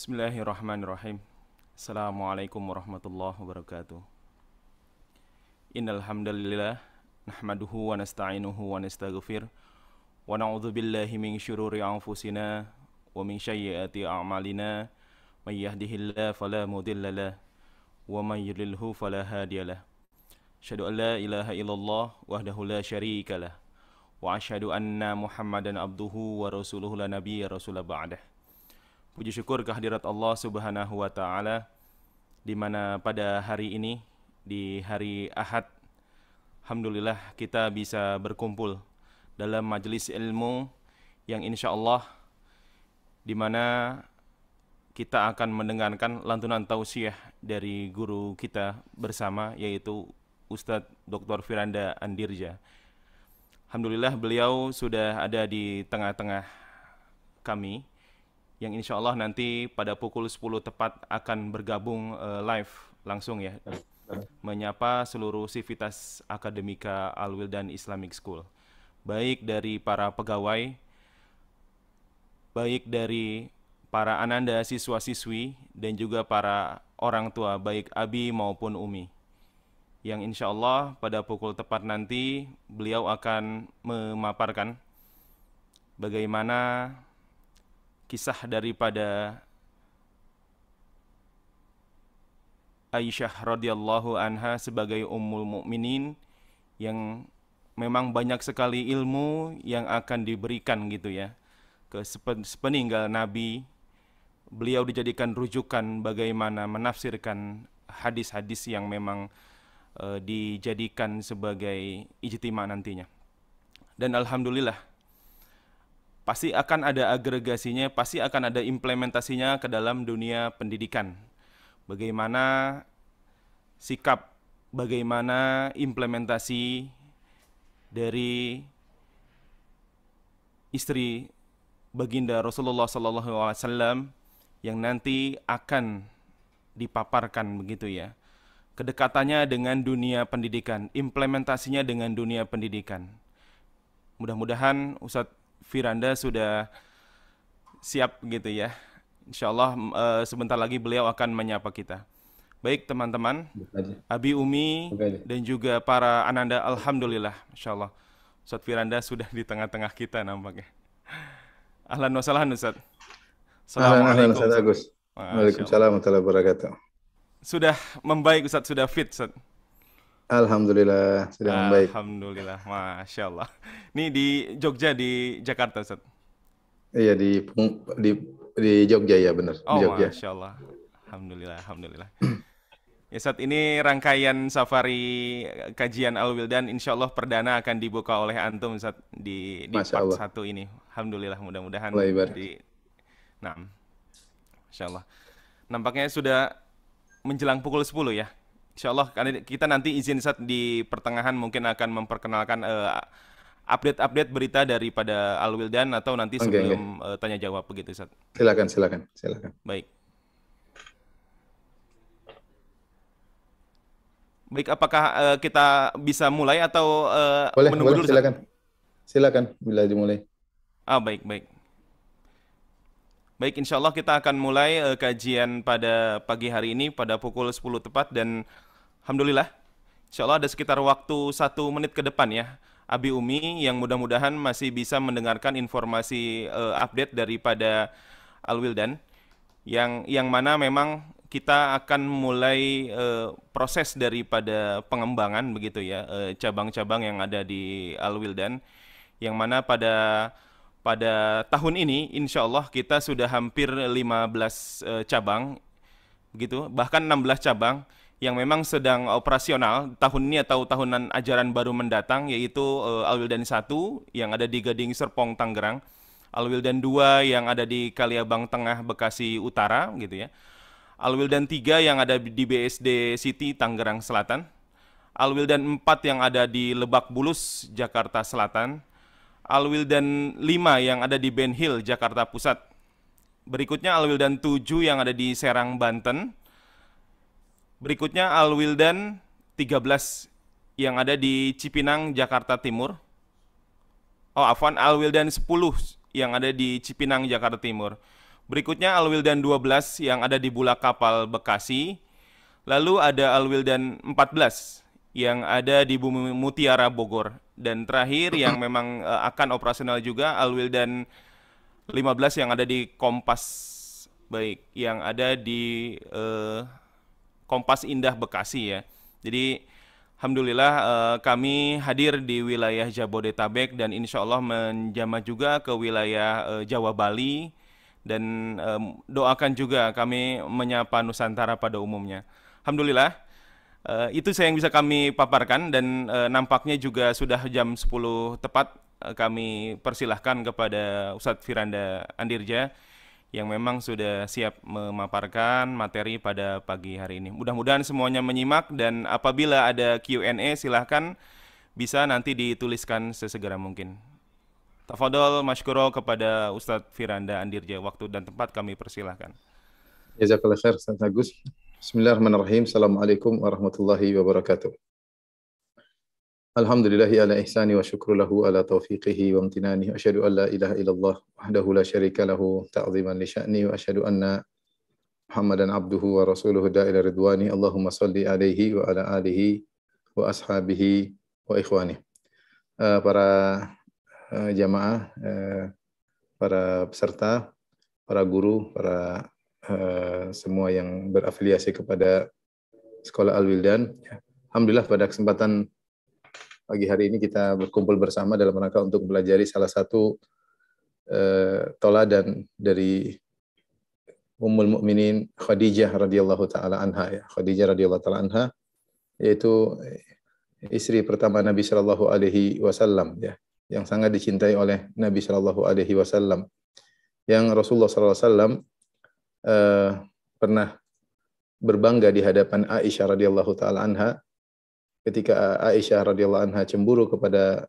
Bismillahirrahmanirrahim. Assalamualaikum warahmatullahi wabarakatuh. Innal hamdalillah nahmaduhu wa nasta'inuhu wa nastaghfir wa na'udzu billahi min syururi anfusina wa min sayyiati a'malina may yahdihillahu fala mudhillalah wa may yudlilhu fala hadiyalah. Asyhadu an la ilaha illallah wahdahu la syarikalah wa asyhadu anna Muhammadan abduhu wa rasuluhu la nabiyya rasula ba'dah. Puji syukur kehadirat Allah Subhanahu wa taala di mana pada hari ini di hari Ahad alhamdulillah kita bisa berkumpul dalam majelis ilmu yang insya Allah di mana kita akan mendengarkan lantunan tausiah dari guru kita bersama yaitu Ustadz Dr. Firanda Andirja. Alhamdulillah beliau sudah ada di tengah-tengah kami yang insya Allah nanti pada pukul 10 tepat akan bergabung live langsung ya, menyapa seluruh sivitas akademika Al-Wildan Islamic School, baik dari para pegawai, baik dari para ananda siswa-siswi, dan juga para orang tua, baik abi maupun umi, yang insya Allah pada pukul tepat nanti beliau akan memaparkan bagaimana kisah daripada Aisyah radhiyallahu anha sebagai ummul mukminin yang memang banyak sekali ilmu yang akan diberikan gitu ya ke sepeninggal Nabi. Beliau dijadikan rujukan bagaimana menafsirkan hadis-hadis yang memang dijadikan sebagai ijtima nantinya. Dan alhamdulillah pasti akan ada agregasinya, pasti akan ada implementasinya ke dalam dunia pendidikan. Bagaimana sikap, bagaimana implementasi dari istri baginda Rasulullah SAW yang nanti akan dipaparkan begitu ya. Kedekatannya dengan dunia pendidikan, implementasinya dengan dunia pendidikan. Mudah-mudahan Ustadz Firanda sudah siap gitu ya. Insya Allah sebentar lagi beliau akan menyapa kita. Baik teman-teman, Abi Umi dan juga para ananda, alhamdulillah, Insya Allah Ustadz Firanda sudah di tengah-tengah kita nampaknya. Ahlan wa sahlan Ustadz. Assalamualaikum Ustadz Agus. Waalaikumsalam warahmatullahi wabarakatuh. Sudah membaik Ustadz, sudah fit Ustadz. Alhamdulillah sudah membaik. Alhamdulillah, Masya Allah. Ini di Jogja, di Jakarta Ustadz? Iya di Jogja ya benar. Oh di Jogja. Masya Allah. Alhamdulillah, Alhamdulillah. Ya saat ini rangkaian safari kajian Al-Wildan insya Allah perdana akan dibuka oleh Antum Ustaz di part 1 ini. Alhamdulillah, mudah-mudahan Nah, Insya Allah. Nampaknya sudah menjelang pukul 10 ya. Insya Allah kita nanti izin Ustaz di pertengahan mungkin akan memperkenalkan update-update berita daripada Al-Wildan atau nanti sebelum tanya jawab begitu Ustaz. Silakan. Baik. Baik, apakah kita bisa mulai atau menunggu dulu? Silakan bila dimulai. Baik. Baik, insya Allah kita akan mulai kajian pada pagi hari ini pada pukul 10 tepat dan alhamdulillah insya Allah ada sekitar waktu 1 menit ke depan ya Abi Umi yang mudah-mudahan masih bisa mendengarkan informasi update daripada Al-Wildan yang mana memang kita akan mulai proses daripada pengembangan begitu ya cabang-cabang yang ada di Al-Wildan yang mana pada tahun ini insya Allah kita sudah hampir 15 cabang begitu, bahkan 16 cabang yang memang sedang operasional tahun ini atau tahunan ajaran baru mendatang, yaitu Al-Wildan 1 yang ada di Gading Serpong Tangerang, Al-Wildan 2 yang ada di Kaliabang Tengah Bekasi Utara gitu ya, Al-Wildan 3 yang ada di BSD City Tangerang Selatan, Al-Wildan 4 yang ada di Lebak Bulus Jakarta Selatan, Al-Wildan 5 yang ada di Ben Hill Jakarta Pusat. Berikutnya Al-Wildan 7 yang ada di Serang Banten. Berikutnya Al-Wildan 13 yang ada di Cipinang Jakarta Timur. Al-Wildan 10 yang ada di Cipinang Jakarta Timur. Berikutnya Al-Wildan 12 yang ada di Bulak Kapal Bekasi. Lalu ada Al-Wildan 14 yang ada di Bumi Mutiara Bogor. Dan terakhir yang memang akan operasional juga Al-Wildan 15 yang ada di Kompas Baik, yang ada di Kompas Indah Bekasi ya. Jadi alhamdulillah kami hadir di wilayah Jabodetabek dan insya Allah menjamah juga ke wilayah Jawa Bali dan doakan juga kami menyapa Nusantara pada umumnya. Alhamdulillah itu saya yang bisa kami paparkan dan nampaknya juga sudah jam 10 tepat kami persilahkan kepada Ustadz Firanda Andirja yang memang sudah siap memaparkan materi pada pagi hari ini. Mudah-mudahan semuanya menyimak dan apabila ada Q&A silahkan bisa nanti dituliskan sesegera mungkin. Tafadhol masykurol kepada Ustadz Firanda Andirja. Waktu dan tempat kami persilahkan. Jazakallah khair, Ustaz Agus. Bismillahirrahmanirrahim. Assalamualaikum warahmatullahi wabarakatuh. Alhamdulillahi ala ihsani wa syukru lahu ala taufiqihi wa amtinani. Asyhadu an la ilaha illallah wahdahu la syarika lahu ta'ziman li sya'ni wa asyhadu anna Muhammadan abduhu wa rasuluhu da'ila ridwani. Allahumma salli alaihi wa ala alihi wa ashabihi wa ikhwani. Para jamaah, para peserta, para guru, para semua yang berafiliasi kepada Sekolah Al-Wildan. Alhamdulillah pada kesempatan pagi hari ini kita berkumpul bersama dalam rangka untuk belajari salah satu toladan dari Ummul Mukminin Khadijah radhiyallahu taala anha ya. Khadijah radhiyallahu taala anha yaitu istri pertama Nabi sallallahu alaihi wasallam ya, yang sangat dicintai oleh Nabi sallallahu alaihi wasallam. Yang Rasulullah sallallahu alaihi wasallam pernah berbangga di hadapan Aisyah radhiyallahu taala anha. Ketika Aisyah radhiyallahu anha cemburu kepada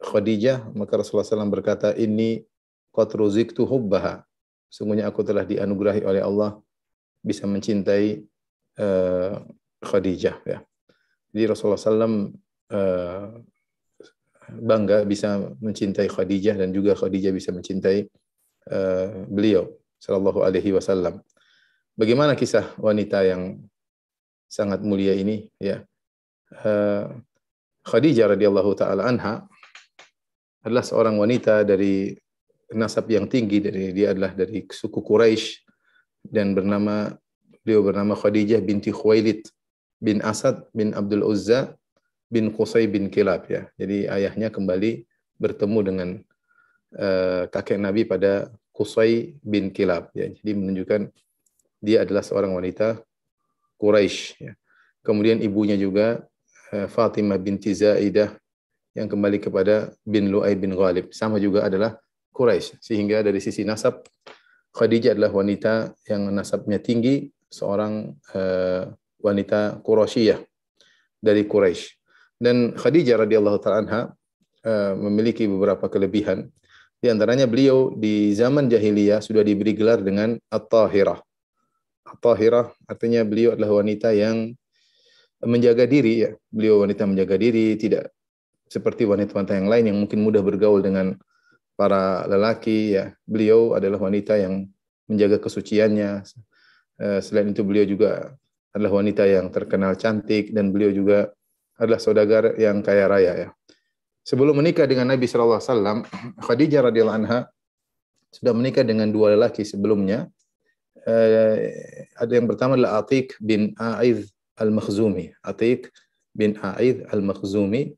Khadijah, maka Rasulullah SAW berkata, "Inni qad ruziktu hubbaha." Sungguhnya aku telah dianugerahi oleh Allah bisa mencintai Khadijah. Ya. Jadi Rasulullah SAW bangga bisa mencintai Khadijah dan juga Khadijah bisa mencintai beliau Sallallahu Alaihi Wasallam. Bagaimana kisah wanita yang sangat mulia ini? Ya. Khadijah radhiyallahu taala anha adalah seorang wanita dari nasab yang tinggi, dia adalah dari suku Quraisy dan beliau bernama Khadijah binti Khuwailid bin Asad bin Abdul Uzza bin Qusay bin Kilab ya. Jadi ayahnya kembali bertemu dengan kakek Nabi pada Qusay bin Kilab ya. Jadi menunjukkan dia adalah seorang wanita Quraisy ya. Kemudian ibunya juga Fatimah binti Zaidah yang kembali kepada bin Lu'ay bin Ghalib, sama juga adalah Quraisy. Sehingga dari sisi nasab Khadijah adalah wanita yang nasabnya tinggi, seorang wanita Quraisyiyah dari Quraisy. Dan Khadijah radhiyallahu ta'ala anha memiliki beberapa kelebihan. Di antaranya beliau di zaman jahiliyah sudah diberi gelar dengan At-Tahirah. At-Tahirah artinya beliau adalah wanita yang menjaga diri ya. Beliau wanita menjaga diri, tidak seperti wanita-wanita yang lain yang mungkin mudah bergaul dengan para lelaki ya. Beliau adalah wanita yang menjaga kesuciannya. Selain itu beliau juga adalah wanita yang terkenal cantik dan beliau juga adalah saudagar yang kaya raya ya. Sebelum menikah dengan Nabi sallallahu alaihi wasallam, Khadijah radhiyallahu anha sudah menikah dengan dua lelaki sebelumnya. Ada yang pertama adalah Atiq bin A'idh Al-Makhzumi. Atiq bin A'idh Al-Makhzumi.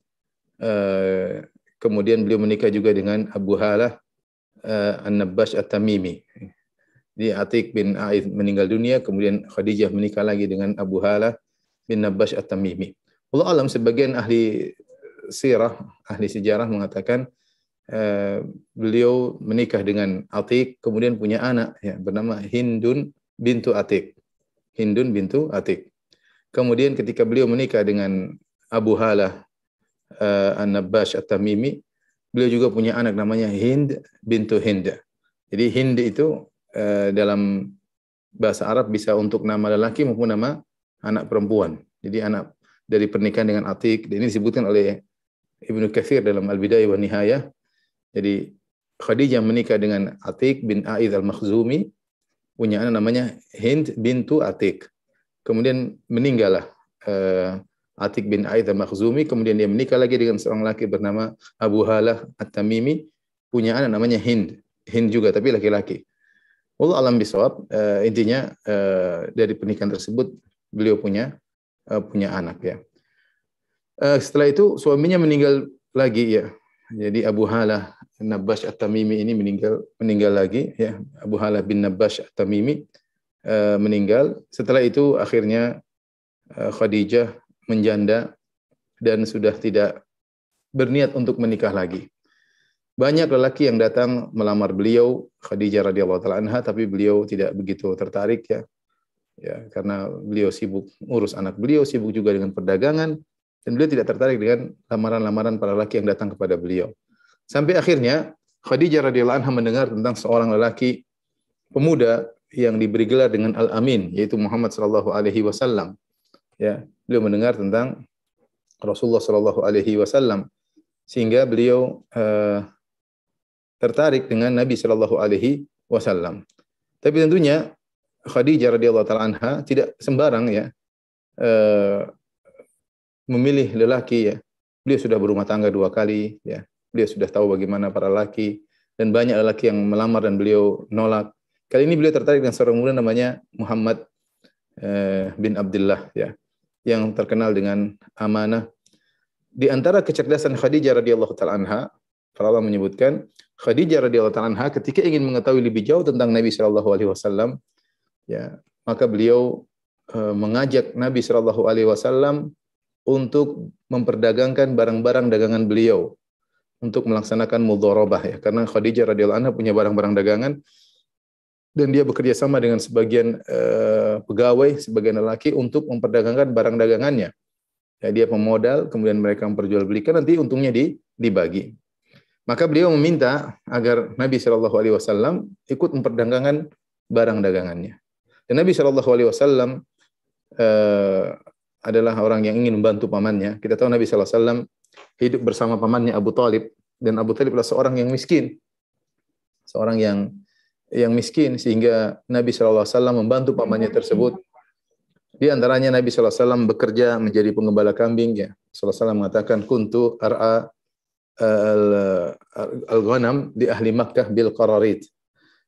Kemudian beliau menikah juga dengan Abu Halah An-Nabbash At-Tamimi. Jadi Atiq bin A'idh meninggal dunia, kemudian Khadijah menikah lagi dengan Abu Halah bin Nabbash At-Tamimi. Allah alam, sebagian ahli sirah, ahli sejarah mengatakan beliau menikah dengan Atiq, kemudian punya anak ya, bernama Hindun bintu Atiq. Hindun bintu Atiq. Kemudian ketika beliau menikah dengan Abu Halah An-Nabbash At-Tamimi, beliau juga punya anak namanya Hind bintu Hind. Jadi Hind itu dalam bahasa Arab bisa untuk nama lelaki maupun nama anak perempuan. Jadi anak dari pernikahan dengan Atiq. Ini disebutkan oleh Ibnu Katsir dalam Al-Bidayah wa Nihayah. Jadi Khadijah menikah dengan Atiq bin A'idh al-Makhzumi, punya anak namanya Hind bintu Atiq. Kemudian meninggallah Atiq bin A'idh al-Makhzumi, kemudian dia menikah lagi dengan seorang laki bernama Abu Halah At-Tamimi, punya anak namanya Hind. Hind juga tapi laki-laki. Wallahu alam bisawab, intinya dari pernikahan tersebut beliau punya anak ya. Setelah itu suaminya meninggal lagi ya. Jadi Abu Halah Nabash At-Tamimi ini meninggal lagi ya. Abu Halah bin Nabash At-Tamimi meninggal. Setelah itu akhirnya Khadijah menjanda dan sudah tidak berniat untuk menikah lagi. Banyak lelaki yang datang melamar beliau, Khadijah radhiyallahu taala anha, tapi beliau tidak begitu tertarik ya. Ya, karena beliau sibuk ngurus anak beliau, sibuk juga dengan perdagangan, dan beliau tidak tertarik dengan lamaran-lamaran para lelaki yang datang kepada beliau. Sampai akhirnya Khadijah radhiyallahu anha mendengar tentang seorang lelaki pemuda yang diberi gelar dengan Al-Amin, yaitu Muhammad sallallahu alaihi wasallam. Ya, beliau mendengar tentang Rasulullah sallallahu alaihi wasallam sehingga beliau tertarik dengan Nabi sallallahu alaihi wasallam. Tapi tentunya Khadijah radhiyallahu taala anha tidak sembarang ya memilih lelaki ya. Beliau sudah berumah tangga 2 kali ya. Beliau sudah tahu bagaimana para lelaki dan banyak lelaki yang melamar dan beliau nolak. Kali ini beliau tertarik dengan seorang muda namanya Muhammad bin Abdullah ya, yang terkenal dengan amanah. Di antara kecerdasan Khadijah radhiyallahu taala anha, para ulama menyebutkan Khadijah radhiyallahu taala anha ketika ingin mengetahui lebih jauh tentang Nabi sallallahu alaihi wasallam, ya, maka beliau mengajak Nabi sallallahu alaihi wasallam untuk memperdagangkan barang-barang dagangan beliau untuk melaksanakan mudharabah ya, karena Khadijah radhiyallahu anha punya barang-barang dagangan dan dia bekerja sama dengan sebagian pegawai, sebagian lelaki untuk memperdagangkan barang dagangannya. Ya, dia pemodal, kemudian mereka memperjualbelikan, nanti untungnya dibagi. Maka beliau meminta agar Nabi sallallahu alaihi wasallam ikut memperdagangkan barang dagangannya. Dan Nabi sallallahu alaihi wasallam adalah orang yang ingin membantu pamannya. Kita tahu Nabi sallallahu alaihi wasallam hidup bersama pamannya Abu Talib, dan Abu Talib adalah seorang yang miskin. Seorang yang miskin, sehingga Nabi sallallahu alaihi wasallam membantu pamannya tersebut. Di antaranya Nabi sallallahu alaihi wasallam bekerja menjadi pengembala kambing ya. Sallallahu alaihi wasallam mengatakan kuntu ar'a al-ghanam di ahli Makkah bil qararit.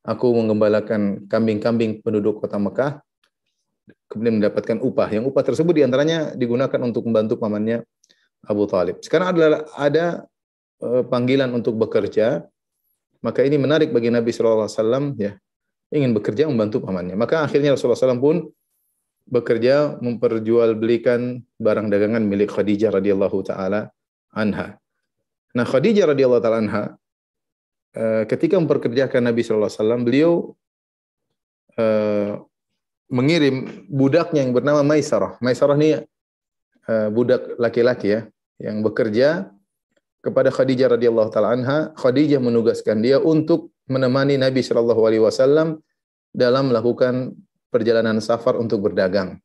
Aku menggembalakan kambing-kambing penduduk kota Mekah, kemudian mendapatkan upah. Yang upah tersebut diantaranya digunakan untuk membantu pamannya Abu Talib. Sekarang ada panggilan untuk bekerja, maka ini menarik bagi Nabi sallallahu alaihi wasallam ya, ingin bekerja membantu pamannya. Maka akhirnya Rasulullah SAW pun bekerja memperjualbelikan barang dagangan milik Khadijah radhiyallahu taala anha. Nah, Khadijah radhiyallahu taala anha ketika memperkerjakan Nabi sallallahu alaihi wasallam, beliau mengirim budaknya yang bernama Maisarah. Maisarah ini budak laki-laki ya, yang bekerja kepada Khadijah radhiyallahu taala anha. Khadijah menugaskan dia untuk menemani Nabi sallallahu alaihi wasallam dalam melakukan perjalanan safar untuk berdagang.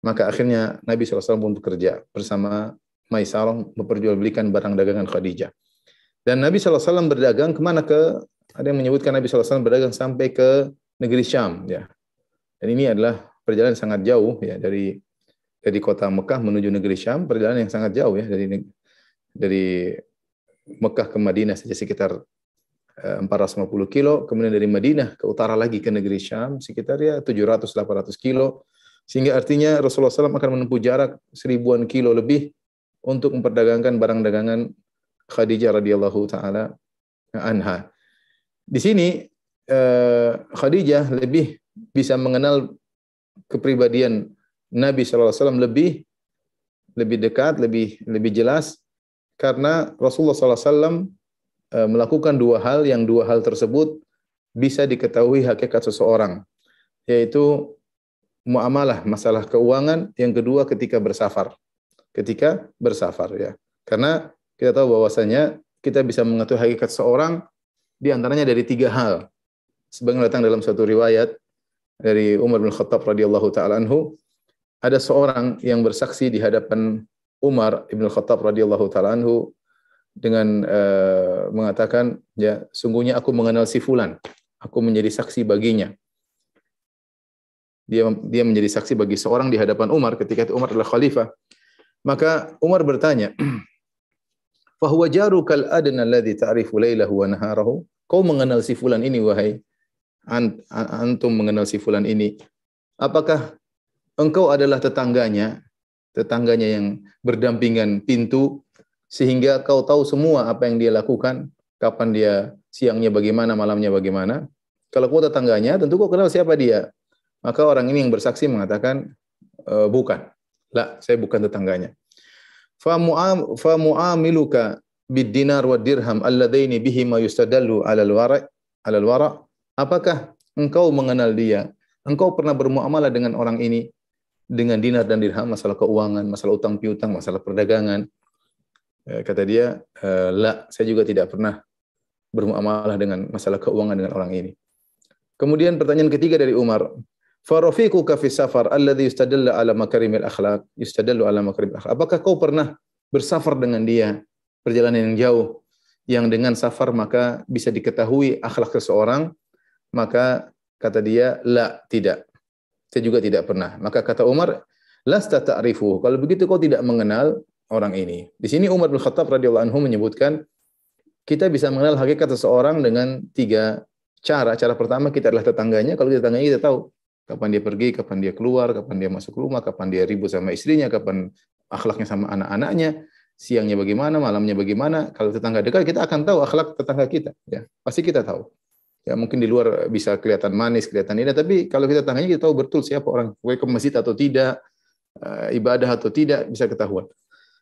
Maka akhirnya Nabi sallallahu alaihi wasallam pun bekerja bersama Maisarah memperjualbelikan barang dagangan Khadijah. Dan Nabi sallallahu alaihi wasallam berdagang kemana ada yang menyebutkan Nabi sallallahu alaihi wasallam berdagang sampai ke negeri Syam ya. Dan ini adalah perjalanan sangat jauh ya, dari kota Mekah menuju negeri Syam, perjalanan yang sangat jauh ya, dari Mekah ke Madinah saja sekitar 450 kilo, kemudian dari Madinah ke utara lagi ke negeri Syam sekitar ya 700-800 kilo, sehingga artinya Rasulullah SAW akan menempuh jarak 1000-an kilo lebih untuk memperdagangkan barang dagangan Khadijah radhiyallahu taala anha. Di sini Khadijah lebih bisa mengenal kepribadian Nabi sallallahu alaihi wasallam lebih dekat, lebih jelas, karena Rasulullah sallallahu alaihi wasallam melakukan 2 hal yang 2 hal tersebut bisa diketahui hakikat seseorang, yaitu muamalah, masalah keuangan, yang kedua ketika bersafar ya. Karena kita tahu bahwasanya kita bisa mengetahui hakikat seorang di antaranya dari 3 hal. Sebagaimana datang dalam satu riwayat dari Umar bin Khattab radhiyallahu taala anhu, ada seorang yang bersaksi di hadapan Umar bin Khattab radhiyallahu taala anhu dengan mengatakan, ya, sungguhnya aku mengenal si fulan, aku menjadi saksi baginya. Dia menjadi saksi bagi seorang di hadapan Umar ketika itu Umar adalah khalifah. Maka Umar bertanya, "Fa huwa jarukal adna alladhi ta'rifu lailahu wa naharahu?" Kau mengenal si fulan ini, wahai antum mengenal si fulan ini. Apakah engkau adalah tetangganya yang berdampingan pintu, sehingga kau tahu semua apa yang dia lakukan, kapan dia siangnya bagaimana, malamnya bagaimana. Kalau kau tetangganya, tentu kau kenal siapa dia. Maka orang ini yang bersaksi mengatakan, bukan. La, saya bukan tetangganya. Fa mu'amiluka bid-dinar wa dirham alladaini bihima yustadallu 'alal wara'. Apakah engkau mengenal dia? Engkau pernah bermuamalah dengan orang ini dengan dinar dan dirham, masalah keuangan, masalah utang piutang, masalah perdagangan? Kata dia, la, saya juga tidak pernah bermuamalah dengan masalah keuangan dengan orang ini. Kemudian pertanyaan ketiga dari Umar, fa rafiquka fi safar alladhi yustadallu ala makarimil akhlaq, apakah kau pernah bersafar dengan dia perjalanan yang jauh yang dengan safar maka bisa diketahui akhlak seseorang? Maka kata dia, la, tidak. Saya juga tidak pernah. Maka kata Umar, lasta ta'rifu. Kalau begitu kau tidak mengenal orang ini. Di sini Umar bin Khattab radhiyallahu anhu menyebutkan kita bisa mengenal hakikat seseorang dengan 3 cara. Cara pertama, kita adalah tetangganya. Kalau kita tetangganya, kita tahu kapan dia pergi, kapan dia keluar, kapan dia masuk rumah, kapan dia ribut sama istrinya, kapan akhlaknya sama anak-anaknya, siangnya bagaimana, malamnya bagaimana. Kalau tetangga dekat, kita akan tahu akhlak tetangga kita. Ya, pasti kita tahu. Ya, mungkin di luar bisa kelihatan manis, kelihatan indah, tapi kalau kita tangannya, kita tahu betul siapa orang, ke masjid atau tidak, ibadah atau tidak, bisa ketahuan.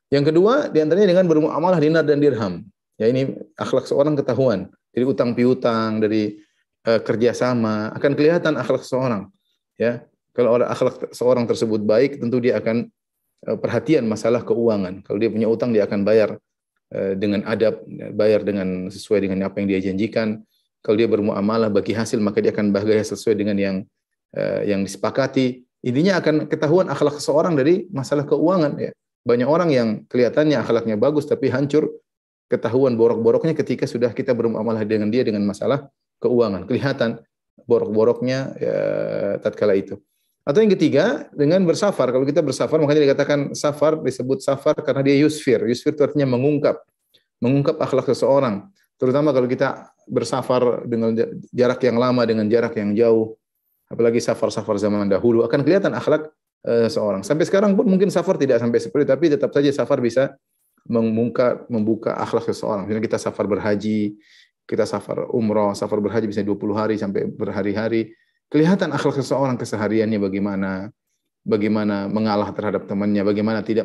Yang kedua, diantaranya dengan bermuamalah dinar dan dirham. Ya, ini akhlak seorang ketahuan. Dari utang piutang, dari kerjasama, akan kelihatan akhlak seorang. Ya, kalau akhlak seorang tersebut baik, tentu dia akan perhatian masalah keuangan. Kalau dia punya utang, dia akan bayar dengan adab, bayar dengan sesuai dengan apa yang dia janjikan. Kalau dia bermuamalah bagi hasil, maka dia akan bahagia sesuai dengan yang disepakati. Intinya akan ketahuan akhlak seseorang dari masalah keuangan. Ya. Banyak orang yang kelihatannya akhlaknya bagus, tapi hancur, ketahuan borok-boroknya ketika sudah kita bermuamalah dengan dia dengan masalah keuangan. Kelihatan borok-boroknya ya, tatkala itu. Atau yang ketiga, dengan bersafar. Kalau kita bersafar, makanya dikatakan safar, disebut safar karena dia yusfir. Yusfir itu artinya mengungkap akhlak seseorang. Terutama kalau kita bersafar dengan jarak yang lama dengan jarak yang jauh, apalagi safar-safar zaman dahulu, akan kelihatan akhlak seorang. Sampai sekarang pun mungkin safar tidak sampai seperti, tapi tetap saja safar bisa membuka akhlak seseorang. Misalnya kita safar berhaji, kita safar umroh, safar berhaji bisa 20 hari sampai berhari-hari. Kelihatan akhlak seseorang kesehariannya bagaimana mengalah terhadap temannya, bagaimana tidak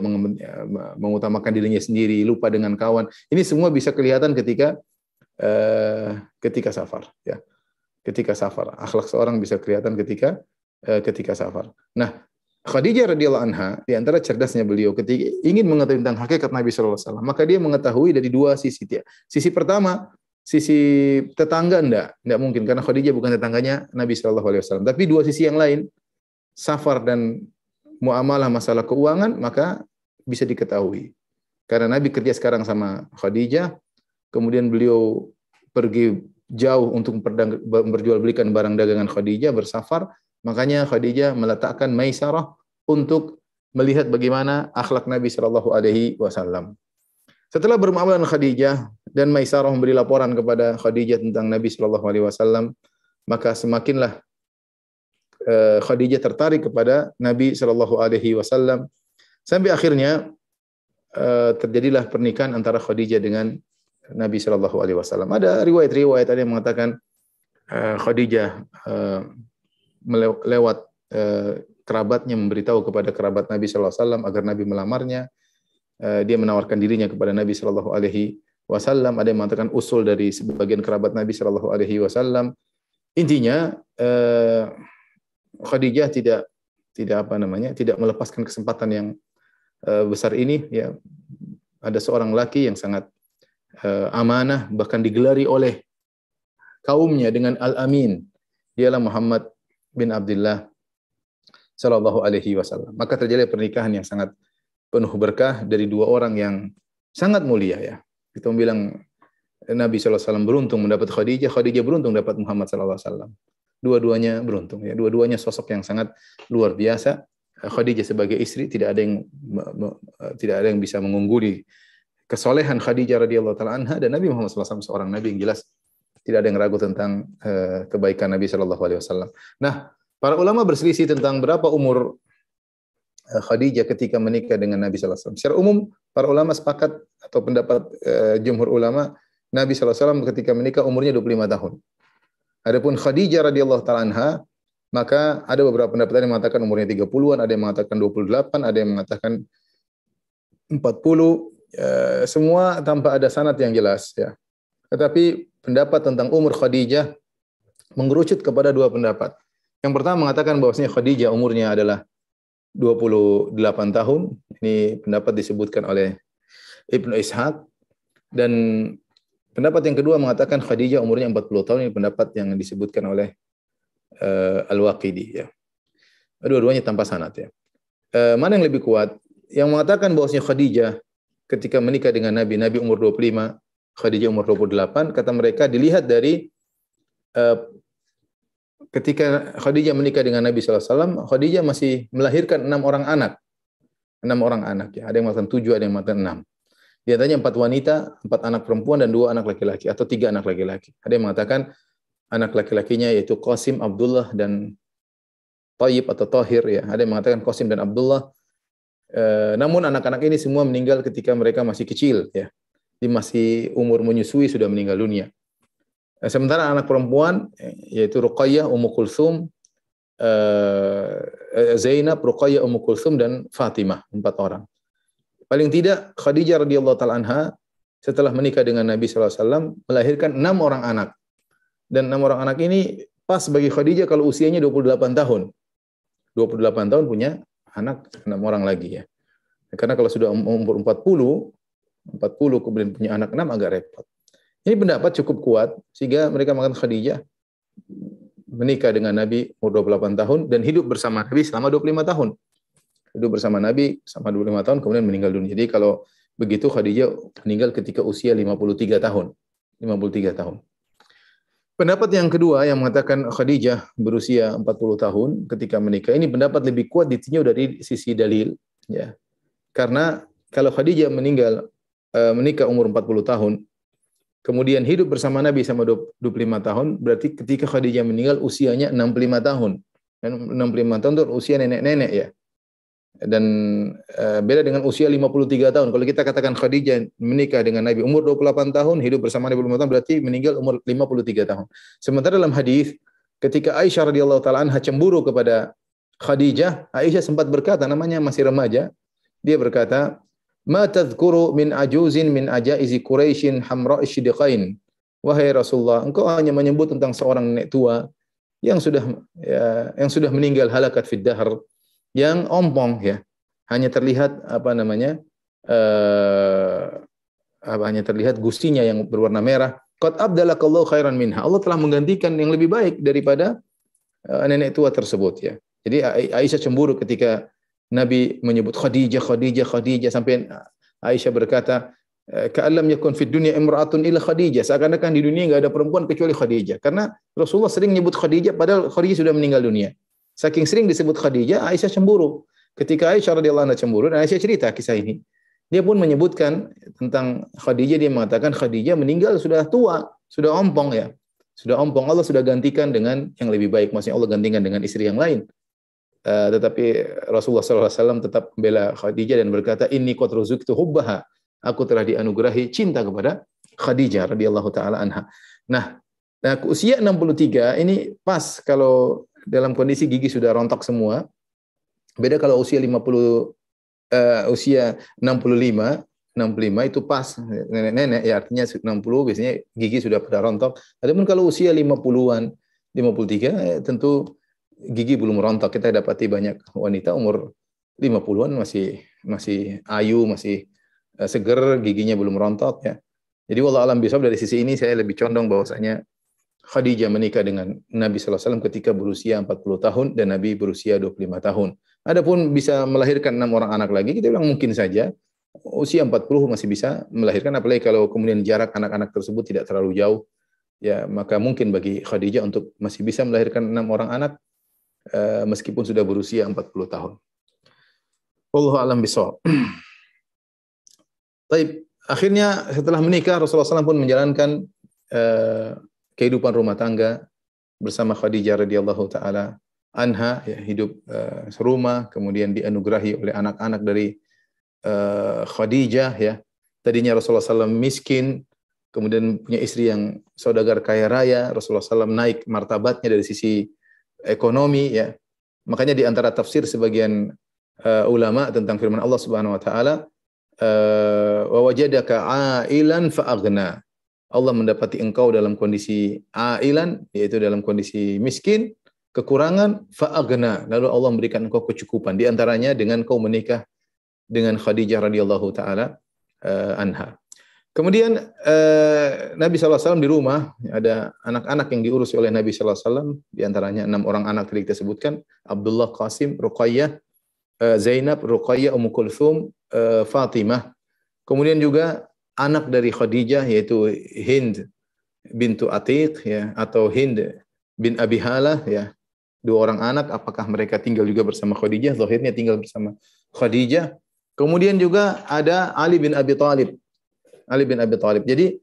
mengutamakan dirinya sendiri, lupa dengan kawan. Ini semua bisa kelihatan ketika safar, ya. Ketika safar, akhlak seorang bisa kelihatan ketika safar. Nah, Khadijah radhiyallahu anha, di antara cerdasnya beliau ketika ingin mengetahui tentang hakikat Nabi sallallahu alaihi wasallam, maka dia mengetahui dari 2 sisi dia. Sisi pertama, sisi tetangga enggak mungkin karena Khadijah bukan tetangganya Nabi sallallahu alaihi wasallam. Tapi 2 sisi yang lain, safar dan muamalah masalah keuangan, maka bisa diketahui. Karena Nabi kerja sekarang sama Khadijah, kemudian beliau pergi jauh untuk memperjualbelikan barang dagangan Khadijah, bersafar, makanya Khadijah meletakkan Maisarah untuk melihat bagaimana akhlak Nabi sallallahu alaihi wasallam. Setelah bermuamalah dengan Khadijah dan Maisarah memberi laporan kepada Khadijah tentang Nabi sallallahu alaihi wasallam, maka semakinlah Khadijah tertarik kepada Nabi sallallahu alaihi wasallam sampai akhirnya terjadilah pernikahan antara Khadijah dengan Nabi sallallahu alaihi wasallam. Ada riwayat-riwayat ada yang mengatakan Khadijah lewat kerabatnya memberitahu kepada kerabat Nabi sallallahu alaihi wasallam agar Nabi melamarnya. Dia menawarkan dirinya kepada Nabi sallallahu alaihi wasallam. Ada yang mengatakan usul dari sebagian kerabat Nabi sallallahu alaihi wasallam. Intinya Khadijah tidak melepaskan kesempatan yang besar ini, ya. Ada seorang laki yang sangat amanah, bahkan digelari oleh kaumnya dengan Al-Amin. Dialah Muhammad bin Abdullah sallallahu alaihi wasallam. Maka terjadi pernikahan yang sangat penuh berkah dari 2 orang yang sangat mulia, ya. Kita bilang Nabi SAW beruntung mendapat Khadijah, Khadijah beruntung dapat Muhammad SAW. Dua-duanya beruntung ya. Dua-duanya sosok yang sangat luar biasa. Khadijah sebagai istri tidak ada yang bisa mengungguli kesolehan Khadijah radhiyallahu taala anha, dan Nabi Muhammad SAW seorang nabi yang jelas tidak ada yang ragu tentang kebaikan Nabi SAW. Nah, para ulama berselisih tentang berapa umur Khadijah ketika menikah dengan Nabi SAW. Secara umum, para ulama sepakat atau pendapat jumhur ulama, Nabi SAW ketika menikah umurnya 25 tahun. Adapun Khadijah radhiyallahu ta'ala anha, maka ada beberapa pendapat yang mengatakan umurnya 30-an, ada yang mengatakan 28, ada yang mengatakan 40, semua tanpa ada sanad yang jelas ya. Tetapi pendapat tentang umur Khadijah mengerucut kepada dua pendapat. Yang pertama mengatakan bahwasanya Khadijah umurnya adalah 28 tahun. Ini pendapat disebutkan oleh Ibnu Ishaq. Dan pendapat yang kedua mengatakan Khadijah umurnya 40 tahun. Ini pendapat yang disebutkan oleh Al-Waqidi ya. Dua-duanya tanpa sanad ya. Mana yang lebih kuat? Yang mengatakan bahwasanya Khadijah ketika menikah dengan Nabi, Nabi umur 25, Khadijah umur 28, kata mereka dilihat dari ketika Khadijah menikah dengan Nabi SAW, Khadijah masih melahirkan 6 orang anak. 6 orang anak ya. Ada yang mengatakan 7, ada yang mengatakan 6. Di antaranya 4 wanita, 4 anak perempuan dan 2 anak laki-laki atau 3 anak laki-laki. Ada yang mengatakan anak laki-lakinya yaitu Qasim, Abdullah dan Thayyib atau Tahir ya. Ada yang mengatakan Qasim dan Abdullah. Namun anak-anak ini semua meninggal ketika mereka masih kecil ya. Dia masih umur menyusui sudah meninggal dunia. Sementara anak perempuan yaitu Ruqayyah, Ummu Kulsum, Zainab, Ruqayyah, Ummu Kulsum dan Fatimah, 4 orang. Paling tidak Khadijah radhiyallahu taala anha setelah menikah dengan Nabi sallallahu alaihi wasallam melahirkan 6 orang anak. Dan 6 orang anak ini pas bagi Khadijah kalau usianya 28 tahun. 28 tahun punya anak 6 orang lagi ya. Karena kalau sudah umur 40 kemudian punya anak 6 agak repot. Ini pendapat cukup kuat sehingga mereka mengatakan Khadijah menikah dengan Nabi umur 28 tahun dan hidup bersama Nabi selama 25 tahun. Hidup bersama Nabi selama 25 tahun kemudian meninggal dunia. Jadi kalau begitu Khadijah meninggal ketika usia 53 tahun. 53 tahun. Pendapat yang kedua yang mengatakan Khadijah berusia 40 tahun ketika menikah, ini pendapat lebih kuat ditinjau dari sisi dalil ya. Karena kalau Khadijah menikah umur 40 tahun kemudian hidup bersama Nabi sama 25 tahun, berarti ketika Khadijah meninggal usianya 65 tahun. Dan 65 tahun itu usia nenek-nenek ya. Dan beda dengan usia 53 tahun. Kalau kita katakan Khadijah menikah dengan Nabi umur 28 tahun, hidup bersama Nabi 25 tahun, berarti meninggal umur 53 tahun. Sementara dalam hadis ketika Aisyah radhiyallahu taala anha cemburu kepada Khadijah, Aisyah sempat berkata, namanya masih remaja, dia berkata, "Ma tadhkuru min ajuzin min ajaizi Quraisyin hamra'i shidqain." Wahai Rasulullah, engkau hanya menyebut tentang seorang nenek tua yang sudah meninggal halakat fid dahr, yang ompong ya. Hanya terlihat hanya terlihat gustinya yang berwarna merah. Qad abdalakallahu khairan minha. Allah telah menggantikan yang lebih baik daripada nenek tua tersebut ya. Jadi Aisyah cemburu ketika Nabi menyebut Khadijah sampai Aisyah berkata, "Ka'allam yakun fid dunya imra'atun illa Khadijah." Seakan-akan di dunia enggak ada perempuan kecuali Khadijah. Karena Rasulullah sering menyebut Khadijah padahal Khadijah sudah meninggal dunia. Saking sering disebut Khadijah, Aisyah cemburu. Ketika Aisyah radhiyallahu anha cemburu, dan Aisyah cerita kisah ini, dia pun menyebutkan tentang Khadijah, dia mengatakan Khadijah meninggal sudah tua, sudah ompong ya. Sudah ompong, Allah sudah gantikan dengan yang lebih baik. Maksudnya Allah gantikan dengan istri yang lain. Tetapi Rasulullah SAW tetap membela Khadijah dan berkata, "Inni qad ruzqtu hubbaha." Aku telah dianugerahi cinta kepada Khadijah radhiyallahu taala anha. Nah, usia 63 ini pas kalau dalam kondisi gigi sudah rontok semua. Beda kalau usia 65 itu pas nenek-nenek ya, artinya 60 biasanya gigi sudah pada rontok. Adapun kalau usia 50-an, 53 tentu gigi belum rontok. Kita dapati banyak wanita umur 50-an masih ayu, masih seger, giginya belum rontok ya. Jadi wallahu alam bisawab, dari sisi ini saya lebih condong bahwasanya Khadijah menikah dengan Nabi sallallahu alaihi wasallam ketika berusia 40 tahun dan Nabi berusia 25 tahun. Adapun bisa melahirkan 6 orang anak lagi, kita bilang mungkin saja. usia 40 masih bisa melahirkan, apalagi kalau kemudian jarak anak-anak tersebut tidak terlalu jauh, ya maka mungkin bagi Khadijah untuk masih bisa melahirkan 6 orang anak meskipun sudah berusia 40 tahun. Wallahu a'lam bishawab. Baik, akhirnya setelah menikah Rasulullah SAW pun menjalankan kehidupan rumah tangga bersama Khadijah radhiyallahu taala anha, ya, hidup serumah, kemudian dianugerahi oleh anak-anak dari Khadijah, ya. Tadinya Rasulullah SAW miskin, kemudian punya istri yang saudagar kaya raya. Rasulullah SAW naik martabatnya dari sisi ekonomi, ya. Makanya di antara tafsir sebagian ulama tentang firman Allah Subhanahu wa taala, wa wajadaka ailan fa aghna. Allah mendapati engkau dalam kondisi ailan, yaitu dalam kondisi miskin, kekurangan, fa aghna. Lalu Allah memberikan engkau kecukupan. Di antaranya dengan kau menikah dengan Khadijah radhiyallahu taala anha. Kemudian Nabi SAW di rumah ada anak-anak yang diurus oleh Nabi SAW, di antaranya 6 orang anak tadi kita sebutkan, Abdullah, Qasim, Ruqayyah, Zainab, Ruqayyah, Ummu Kulthum, Fatimah. Kemudian juga anak dari Khadijah yaitu Hind bintu Atiq, ya, atau Hind bin Abi Halah, ya. 2 orang anak, apakah mereka tinggal juga bersama Khadijah? Zahirnya tinggal bersama Khadijah. Kemudian juga ada Ali bin Abi Thalib. Ali bin Abi Thalib. Jadi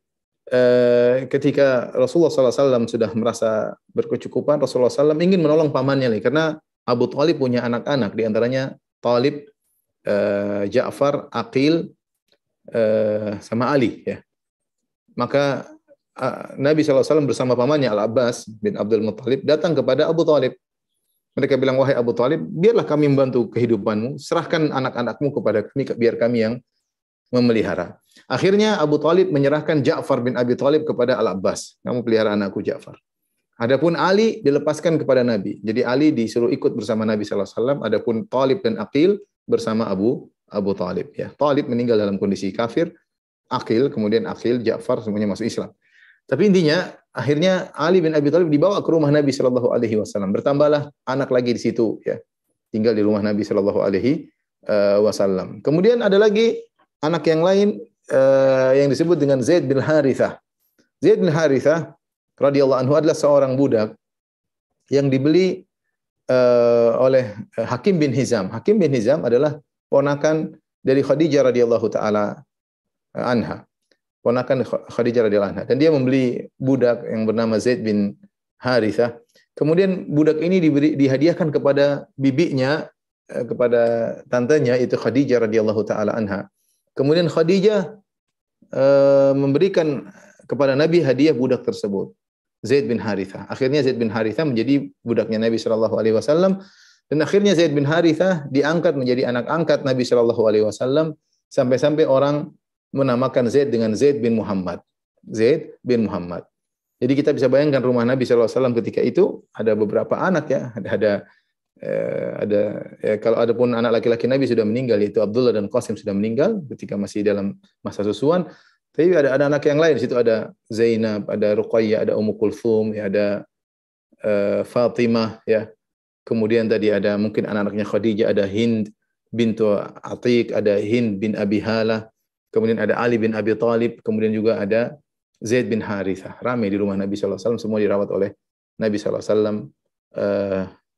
ketika Rasulullah SAW sudah merasa berkecukupan, Rasulullah SAW ingin menolong pamannya nih, karena Abu Thalib punya anak-anak, di antaranya Thalib, Ja'far, Aqil, sama Ali, ya. Maka Nabi SAW bersama pamannya Al-Abbas bin Abdul Muttalib datang kepada Abu Thalib. Mereka bilang, wahai Abu Thalib, biarlah kami membantu kehidupanmu, serahkan anak-anakmu kepada kami, biar kami yang memelihara. Akhirnya Abu Thalib menyerahkan Ja'far bin Abi Thalib kepada Al-Abbas. Kamu pelihara anakku Ja'far. Adapun Ali dilepaskan kepada Nabi. Jadi Ali disuruh ikut bersama Nabi SAW. Adapun Thalib dan Aqil bersama Abu Thalib. Ya. Thalib meninggal dalam kondisi kafir. Aqil, Ja'far semuanya masuk Islam. Tapi intinya akhirnya Ali bin Abi Thalib dibawa ke rumah Nabi Shallallahu Alaihi Wasallam. Bertambahlah anak lagi di situ, ya, tinggal di rumah Nabi Shallallahu Alaihi Wasallam. Kemudian ada lagi anak yang lain yang disebut dengan Zaid bin Harithah. Zaid bin Harithah radhiyallahu anhu adalah seorang budak yang dibeli oleh Hakim bin Hizam. Hakim bin Hizam adalah ponakan dari Khadijah radhiyallahu taala anha. Ponakan Khadijah radhiyallahu anha, dan dia membeli budak yang bernama Zaid bin Harithah. Kemudian budak ini dihadiahkan kepada bibinya, kepada tantenya itu Khadijah radhiyallahu taala anha. Kemudian Khadijah memberikan kepada Nabi hadiah budak tersebut, Zaid bin Harithah. Akhirnya Zaid bin Harithah menjadi budaknya Nabi sallallahu alaihi wasallam, dan akhirnya Zaid bin Harithah diangkat menjadi anak angkat Nabi sallallahu alaihi wasallam, sampai-sampai orang menamakan Zaid dengan Zaid bin Muhammad. Zaid bin Muhammad. Jadi kita bisa bayangkan rumah Nabi SAW ketika itu ada beberapa anak, ya. Ada kalau ada pun anak laki-laki Nabi sudah meninggal, yaitu Abdullah dan Qasim sudah meninggal ketika masih dalam masa susuan. Tapi ada anak yang lain di situ, ada Zainab, ada Ruqayyah, ada Ummu Kulthum, ya, ada Fatimah, ya. Kemudian tadi ada mungkin anak-anaknya Khadijah, ada Hind bintu Atiq, ada Hind bin Abi Halah. Kemudian ada Ali bin Abi Thalib, kemudian juga ada Zaid bin Harithah. Ramai di rumah Nabi SAW, semua dirawat oleh Nabi SAW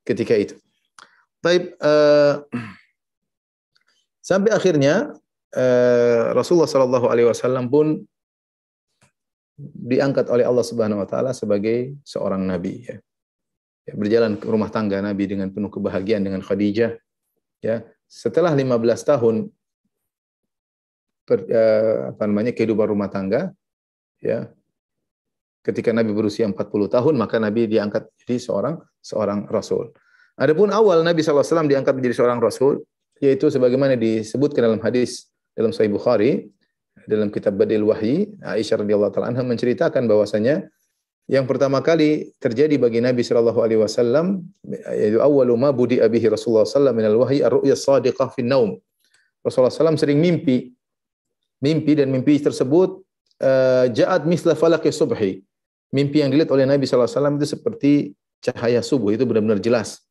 ketika itu. Taib, sampai akhirnya Rasulullah SAW pun diangkat oleh Allah Subhanahu Wa Taala sebagai seorang Nabi. Ya. Berjalan ke rumah tangga Nabi dengan penuh kebahagiaan dengan Khadijah. Ya. Setelah 15 tahun kehidupan rumah tangga, ya, ketika Nabi berusia 40 tahun, maka Nabi diangkat menjadi seorang Rasul. Adapun awal Nabi SAW diangkat menjadi seorang Rasul, yaitu sebagaimana disebutkan dalam hadis dalam Sahih Bukhari, dalam kitab Badil Wahyi, Aisyah radhiyallahu taala anha menceritakan bahwasanya yang pertama kali terjadi bagi Nabi SAW, yaitu awwalu ma budi'a bihi Rasulullah SAW minal wahyi ar-ru'ya as-sadiqah fi an-naum. Rasulullah SAW sering mimpi, dan mimpi tersebut ja'at misla falaqi subhi. Mimpi yang dilihat oleh Nabi SAW itu seperti cahaya subuh, itu benar-benar jelas.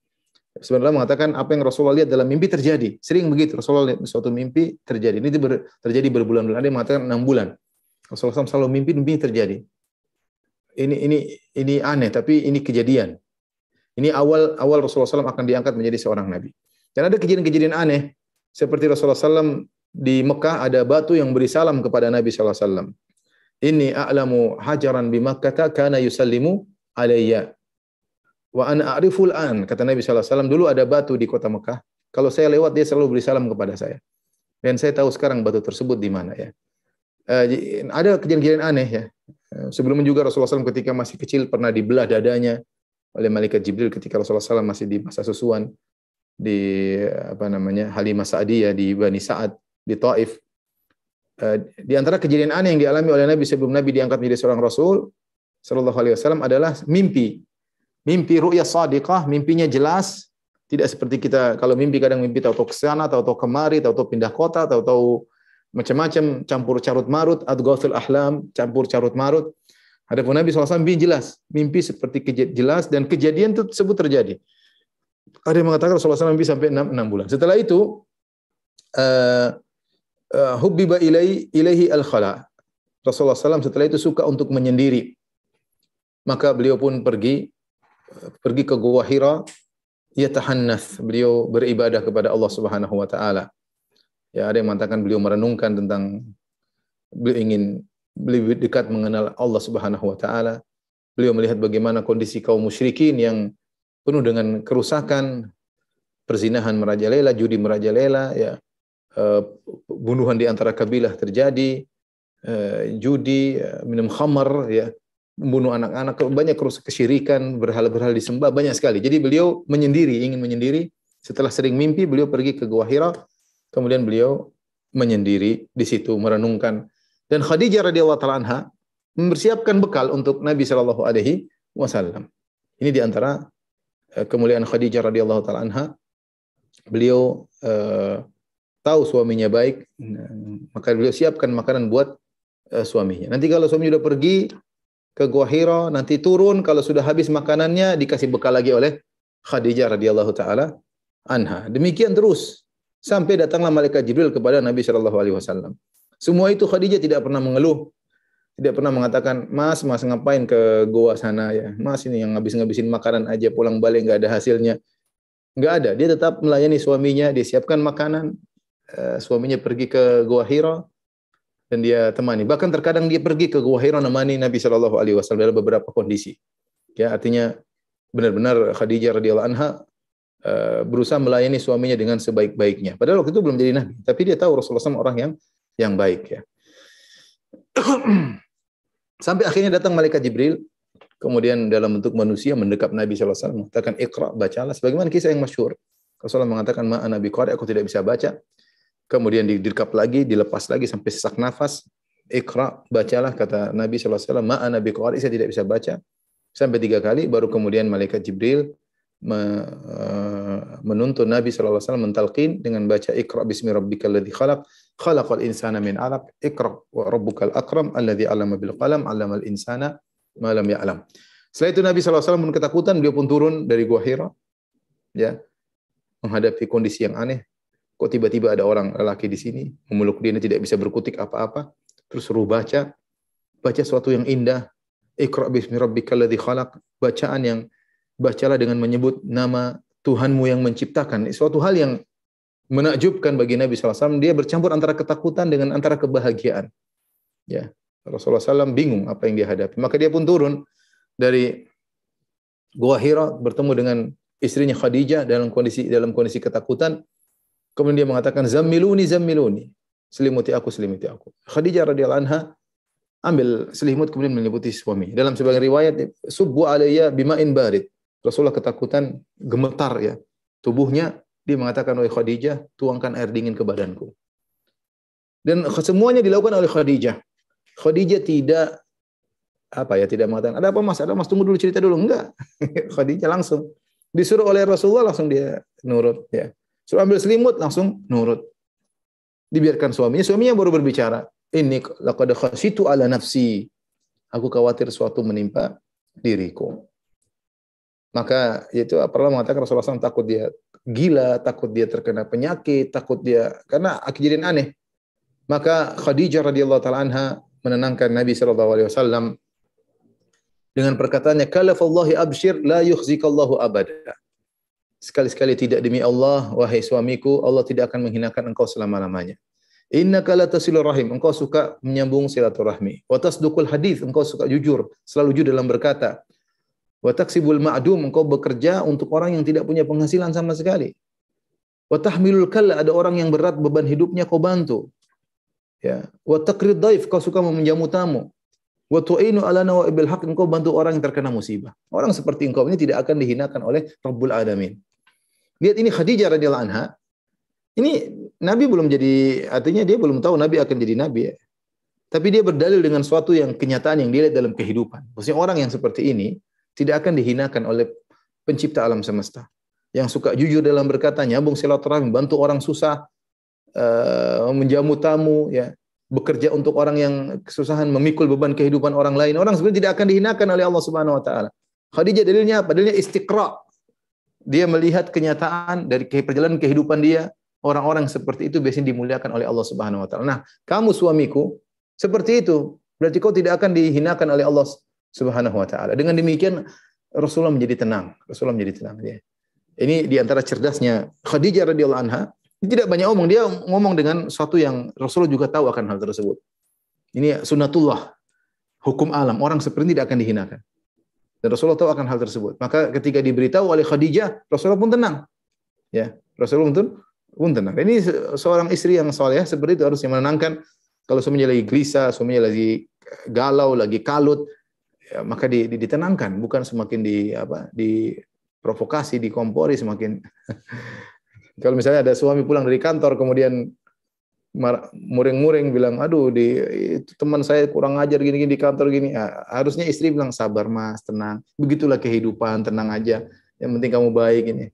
Sebenarnya mengatakan apa yang Rasulullah lihat dalam mimpi terjadi. Sering begitu. Rasulullah lihat suatu mimpi terjadi. Ini terjadi berbulan-bulan. Ada yang mengatakan 6 bulan. Rasulullah SAW selalu mimpi terjadi. Ini aneh, tapi ini kejadian. Ini awal Rasulullah SAW akan diangkat menjadi seorang nabi. Dan ada kejadian-kejadian aneh seperti Rasulullah SAW di Mekah ada batu yang beri salam kepada Nabi SAW. Inni a'lamu hajaran bi Makkah kana yusallimu alayya wa ana a'riful an. Kata Nabi SAW, dulu ada batu di kota Mekah. Kalau saya lewat dia selalu beri salam kepada saya. Dan saya tahu sekarang batu tersebut di mana ya. Ada kejadian-kejadian aneh ya. Sebelumnya juga Rasulullah SAW ketika masih kecil pernah dibelah dadanya oleh malaikat Jibril ketika Rasulullah SAW masih di masa susuan di Halimah Sa'diyah di Bani Sa'ad di Taif. Di antara kejadian aneh yang dialami oleh Nabi sebelum Nabi diangkat menjadi seorang Rasul sallallahu alaihi wasallam adalah mimpi ru'ya shadiqah, mimpinya jelas, tidak seperti kita kalau mimpi kadang mimpi tahu-tahu ke sana, tahu-tahu kemari, tahu-tahu pindah kota, tahu-tahu macam-macam, campur carut marut, adghathul ahlam, campur carut marut. Adapun Nabi SAW mimpi jelas, mimpi seperti jelas dan kejadian tersebut terjadi. Ada yang mengatakan Rasulullah SAW mimpi sampai 6 bulan. Setelah itu hubbiba ilaihi al-khala. Rasulullah SAW setelah itu suka untuk menyendiri. Maka beliau pun pergi ke Gua Hira, yatahannath, beliau beribadah kepada Allah Subhanahu wa taala. Ya, ada yang mengatakan beliau merenungkan tentang beliau ingin lebih dekat mengenal Allah Subhanahu wa taala. Beliau melihat bagaimana kondisi kaum musyrikin yang penuh dengan kerusakan, perzinahan merajalela, judi merajalela, ya. Bunuhan di antara kabilah terjadi, judi, minum khamar, ya, membunuh anak-anak, banyak kesyirikan, berhala-berhala disembah, banyak sekali. Jadi beliau ingin menyendiri. Setelah sering mimpi, beliau pergi ke Gua Hira, kemudian beliau menyendiri di situ, merenungkan. Dan Khadijah radhiyallahu taala anha mempersiapkan bekal untuk Nabi sallallahu alaihi wasallam. Ini di antara kemuliaan Khadijah radhiyallahu taala anha. Beliau tahu suaminya baik, maka beliau siapkan makanan buat suaminya. Nanti kalau suami sudah pergi ke Gua Hira, nanti turun, kalau sudah habis makanannya dikasih bekal lagi oleh Khadijah radhiyallahu taala anha. Demikian terus sampai datanglah malaikat Jibril kepada Nabi sallallahu alaihi wasallam. Semua itu Khadijah tidak pernah mengeluh, tidak pernah mengatakan, Mas ngapain ke gua sana ya? Mas ini yang ngabisin makanan aja, pulang balik nggak ada hasilnya. Nggak ada. Dia tetap melayani suaminya, dia siapkan makanan. Suaminya pergi ke Gua Hira dan dia temani. Bahkan terkadang dia pergi ke Gua Hira nemani Nabi sallallahu alaihi wasallam dalam beberapa kondisi. Ya, artinya benar-benar Khadijah radhiyallahu anha berusaha melayani suaminya dengan sebaik-baiknya. Padahal waktu itu belum jadi nabi, tapi dia tahu Rasulullah SAW orang yang baik ya. Sampai akhirnya datang malaikat Jibril, kemudian dalam bentuk manusia mendekap Nabi sallallahu alaihi wasallam, mengatakan Iqra, bacalah, sebagaimana kisah yang masyhur. Rasulullah mengatakan ma ana biqari, aku tidak bisa baca. Kemudian didekap lagi, dilepas lagi sampai sesak nafas. Iqra, bacalah, kata Nabi sallallahu alaihi wasallam, ma ana biqari, saya tidak bisa baca. Sampai 3 kali, baru kemudian malaikat Jibril menuntun Nabi sallallahu alaihi wasallam mentalqin dengan baca Iqra bismi rabbikal ladzi khalaq, khalaqal insana min 'alaq, Iqra wa rabbukal akram alladzi 'allama bil qalam, 'allamal insana ma lam ya'lam. Setelah itu Nabi sallallahu alaihi wasallam pun ketakutan, beliau pun turun dari Gua Hira, ya, menghadapi kondisi yang aneh. Kok tiba-tiba ada orang lelaki di sini memeluk dia, tidak bisa berkutik apa-apa, terus suruh baca sesuatu yang indah. Iqra bismi rabbikal ladzi khalaq, bacaan yang bacalah dengan menyebut nama Tuhanmu yang menciptakan. Suatu hal yang menakjubkan bagi Nabi sallallahu alaihi wasallam, dia bercampur antara ketakutan dengan antara kebahagiaan. Ya, Rasulullah SAW bingung apa yang dia hadapi. Maka dia pun turun dari Gua Hira bertemu dengan istrinya Khadijah dalam kondisi ketakutan. Kemudian dia mengatakan zammiluni, selimuti aku. Khadijah radhiyallahu anha ambil selimut kemudian menyelimuti suami. Dalam sebagian riwayat subbu alayya bima'in barid. Rasulullah ketakutan, gemetar ya tubuhnya. Dia mengatakan, wahai Khadijah, tuangkan air dingin ke badanku. Dan semuanya dilakukan oleh Khadijah. Khadijah tidak mengatakan, ada apa mas, tunggu dulu, cerita dulu. Enggak. Khadijah langsung disuruh oleh Rasulullah, langsung dia nurut ya. Suruh ambil selimut, langsung nurut. Dibiarkan suaminya baru berbicara. Ini laqad khashitu ala nafsi. Aku khawatir suatu menimpa diriku. Maka itu pernah mengatakan Rasulullah SAW takut dia gila, takut dia terkena penyakit, takut dia karena kejadian aneh. Maka Khadijah radhiyallahu taala anha menenangkan Nabi sallallahu alaihi wasallam dengan perkataannya, "Kalafallahi abshir la yukhzikallahu abada." Sekali-sekali tidak demi Allah, wahai suamiku, Allah tidak akan menghinakan engkau selama-lamanya. Innaka latasilur rahim, engkau suka menyambung silaturahmi. Wa tasduqul hadis, engkau suka jujur, selalu jujur dalam berkata. Wa taksibul ma'dum, engkau bekerja untuk orang yang tidak punya penghasilan sama sekali. Wa tahmilul kalla, ada orang yang berat beban hidupnya kau bantu. Ya, wa taqrid dhaif, kau suka menjamu tamu. Wa tu'inu ala nawaibil haq, engkau bantu orang yang terkena musibah. Orang seperti engkau ini tidak akan dihinakan oleh Rabbul Alamin. Lihat ini Khadijah radhiyallahu anha. Ini Nabi belum jadi, artinya dia belum tahu Nabi akan jadi Nabi ya. Tapi dia berdalil dengan suatu yang kenyataan yang dilihat dalam kehidupan. Maksudnya orang yang seperti ini tidak akan dihinakan oleh pencipta alam semesta. Yang suka jujur dalam berkata, nyambung silaturahmi, bantu orang susah, menjamu tamu, ya, bekerja untuk orang yang kesusahan, memikul beban kehidupan orang lain. Orang sebenarnya tidak akan dihinakan oleh Allah Subhanahu wa taala. Khadijah dalilnya apa? Dalilnya istiqra. Dia melihat kenyataan dari perjalanan kehidupan dia, orang-orang seperti itu biasanya dimuliakan oleh Allah Subhanahu wa taala. Nah, kamu suamiku seperti itu, berarti kau tidak akan dihinakan oleh Allah Subhanahu wa taala. Dengan demikian Rasulullah menjadi tenang. Rasulullah menjadi tenang dia. Ini di antara cerdasnya Khadijah radhiyallahu anha. Dia tidak banyak ngomong, dia ngomong dengan sesuatu yang Rasulullah juga tahu akan hal tersebut. Ini sunnatullah, hukum alam. Orang seperti ini tidak akan dihinakan. Dan Rasulullah tahu akan hal tersebut. Maka ketika diberitahu oleh Khadijah, Rasulullah pun tenang. Ya, Rasulullah pun tenang. Ini seorang istri yang saleh seperti itu harusnya menenangkan. Kalau suaminya lagi gelisah, suaminya lagi galau, lagi kalut, ya, maka ditenangkan, bukan semakin diprovokasi, dikompori semakin. Kalau misalnya ada suami pulang dari kantor kemudian muring-muring bilang, aduh itu teman saya kurang ajar gini-gini di kantor gini. Ya, harusnya istri bilang, sabar mas, tenang. Begitulah kehidupan, tenang aja. Yang penting kamu baik ini.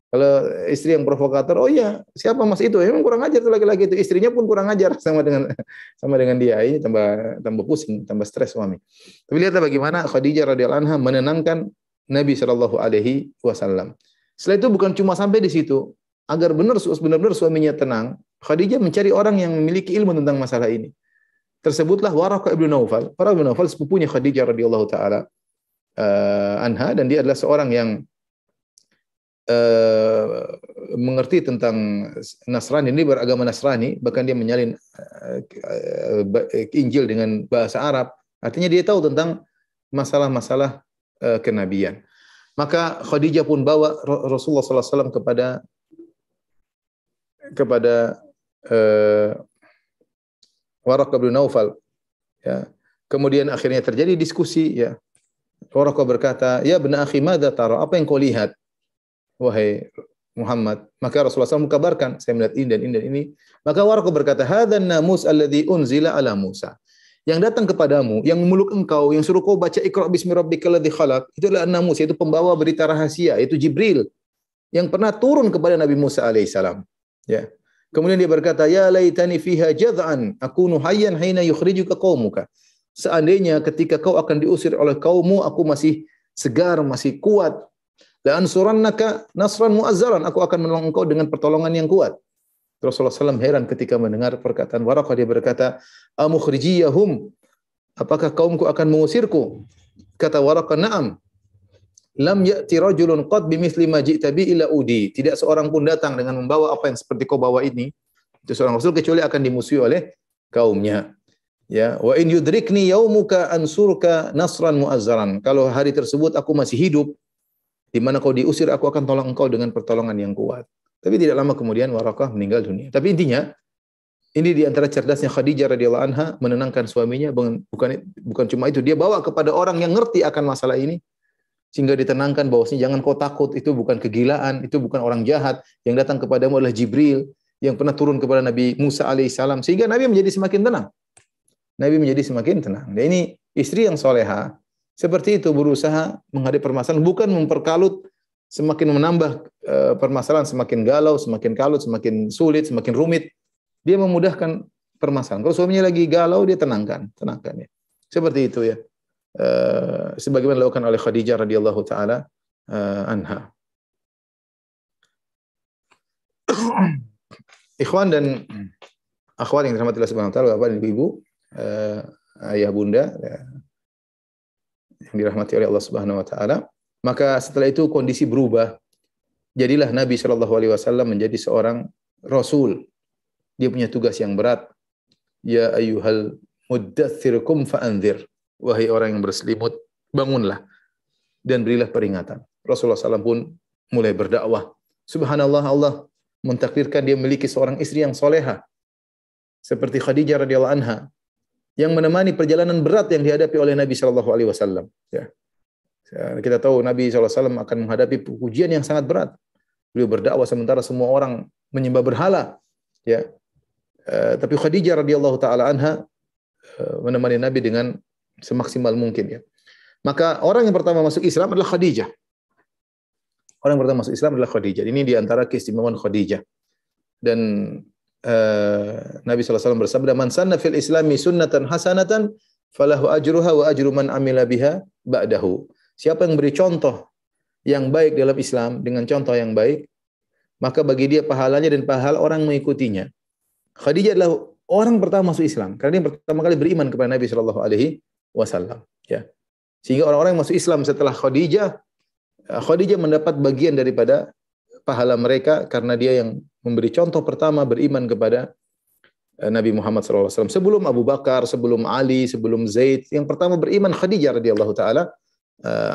Kalau istri yang provokator, oh iya, siapa mas itu? Emang kurang ajar tuh laki-laki itu. Istrinya pun kurang ajar sama dengan dia. Ini tambah pusing, tambah stres suami. Tapi lihatlah bagaimana Khadijah radhiyallahu anha menenangkan Nabi sallallahu alaihi wasallam. Setelah itu bukan cuma sampai di situ. Agar benar-benar suaminya tenang, Khadijah mencari orang yang memiliki ilmu tentang masalah ini. Tersebutlah Waraqah ibn Naufal. Waraqah ibn Naufal sepupunya Khadijah radhiyallahu taala anha, dan dia adalah seorang yang mengerti tentang Nasrani, ini beragama Nasrani, bahkan dia menyalin Injil dengan bahasa Arab. Artinya dia tahu tentang masalah-masalah kenabian. Maka Khadijah pun bawa Rasulullah sallallahu alaihi wasallam kepada Waraqah bin Naufal, ya. Kemudian akhirnya terjadi diskusi, ya. Waraqah berkata, "Ya bna akhi, madza tara? Apa yang kau lihat, wahai Muhammad?" Maka Rasulullah SAW mengkabarkan, "Saya melihat ini dan ini dan ini." Maka Waraqah berkata, "Hadzan namus alladzi unzila ala Musa." Yang datang kepadamu, yang memeluk engkau, yang suruh kau baca Iqra bismi rabbikal ladzi khalaq, itu adalah namus, yaitu pembawa berita rahasia, yaitu Jibril yang pernah turun kepada Nabi Musa alaihissalam. Ya. Kemudian dia berkata, "Ya laitani fiha jad'an akunu hayyan hina yukhrijuka qaumuka." Seandainya ketika kau akan diusir oleh kaummu, aku masih segar, masih kuat. La ansurannaka nasran mu'azzaran, aku akan menolong engkau dengan pertolongan yang kuat. Rasulullah SAW heran ketika mendengar perkataan Waraqah. Dia berkata, "Amukhrijiyahum, apakah kaumku akan mengusirku?" Kata Waraqah, "Na'am. Lam ya'ti rajulun qad bimithli ma ji'ta bi illa udi." Tidak seorang pun datang dengan membawa apa yang seperti kau bawa ini, itu seorang rasul, kecuali akan dimusuhi oleh kaumnya. Ya, wa in yudrikni yaumuka ansurka nasran mu'azzaran. Kalau hari tersebut aku masih hidup, di mana kau diusir, aku akan tolong engkau dengan pertolongan yang kuat. Tapi tidak lama kemudian Waraqah meninggal dunia. Tapi intinya, ini di antara cerdasnya Khadijah radhiyallahu anha menenangkan suaminya. Bukan cuma itu, dia bawa kepada orang yang ngerti akan masalah ini, sehingga ditenangkan bahwasanya jangan kau takut, itu bukan kegilaan, itu bukan orang jahat, yang datang kepadamu adalah Jibril yang pernah turun kepada Nabi Musa alaihissalam, sehingga Nabi menjadi semakin tenang. Nabi menjadi semakin tenang. Dan ini istri yang soleha seperti itu, berusaha menghadapi permasalahan, bukan memperkalut, semakin menambah permasalahan, semakin galau, semakin kalut, semakin sulit, semakin rumit. Dia memudahkan permasalahan. Kalau suaminya lagi galau, dia tenangkan ya. Seperti itu ya. Sebagaimana dilakukan oleh Khadijah radhiyallahu taala anha. Ikhwan dan akhwat yang dirahmati Allah Subhanahu wa taala, Bapak dan Ibu, ayah bunda yang dirahmati oleh Allah Subhanahu wa taala, maka setelah itu kondisi berubah. Jadilah Nabi Shallallahu alaihi wasallam menjadi seorang rasul. Dia punya tugas yang berat. Ya ayyuhal muddatsir qum fa'anzir. Wahai orang yang berselimut, bangunlah dan berilah peringatan. Rasulullah SAW pun mulai berdakwah. Subhanallah, Allah mentakdirkan dia memiliki seorang istri yang soleha seperti Khadijah radhiyallahu anha yang menemani perjalanan berat yang dihadapi oleh Nabi Shallallahu alaihi wasallam. Ya. Kita tahu Nabi SAW akan menghadapi ujian yang sangat berat. Beliau berdakwah sementara semua orang menyembah berhala. Ya. Tapi Khadijah radhiyallahu taala anha menemani Nabi dengan semaksimal mungkin, ya. Maka orang yang pertama masuk Islam adalah Khadijah. Orang yang pertama masuk Islam adalah Khadijah. Ini di antara keistimewaan Khadijah. Dan Nabi SAW bersabda, "Man sanna fil Islami sunnatan hasanatan falahu ajruha wa ajru man amila biha ba'dahu." Siapa yang beri contoh yang baik dalam Islam dengan contoh yang baik, maka bagi dia pahalanya dan pahala orang mengikutinya. Khadijah adalah orang pertama masuk Islam karena dia pertama kali beriman kepada Nabi sallallahu alaihi wasallam, ya. Sehingga orang-orang yang masuk Islam setelah Khadijah mendapat bagian daripada pahala mereka karena dia yang memberi contoh pertama beriman kepada Nabi Muhammad SAW. Sebelum Abu Bakar, sebelum Ali, sebelum Zaid, yang pertama beriman Khadijah radhiyallahu taala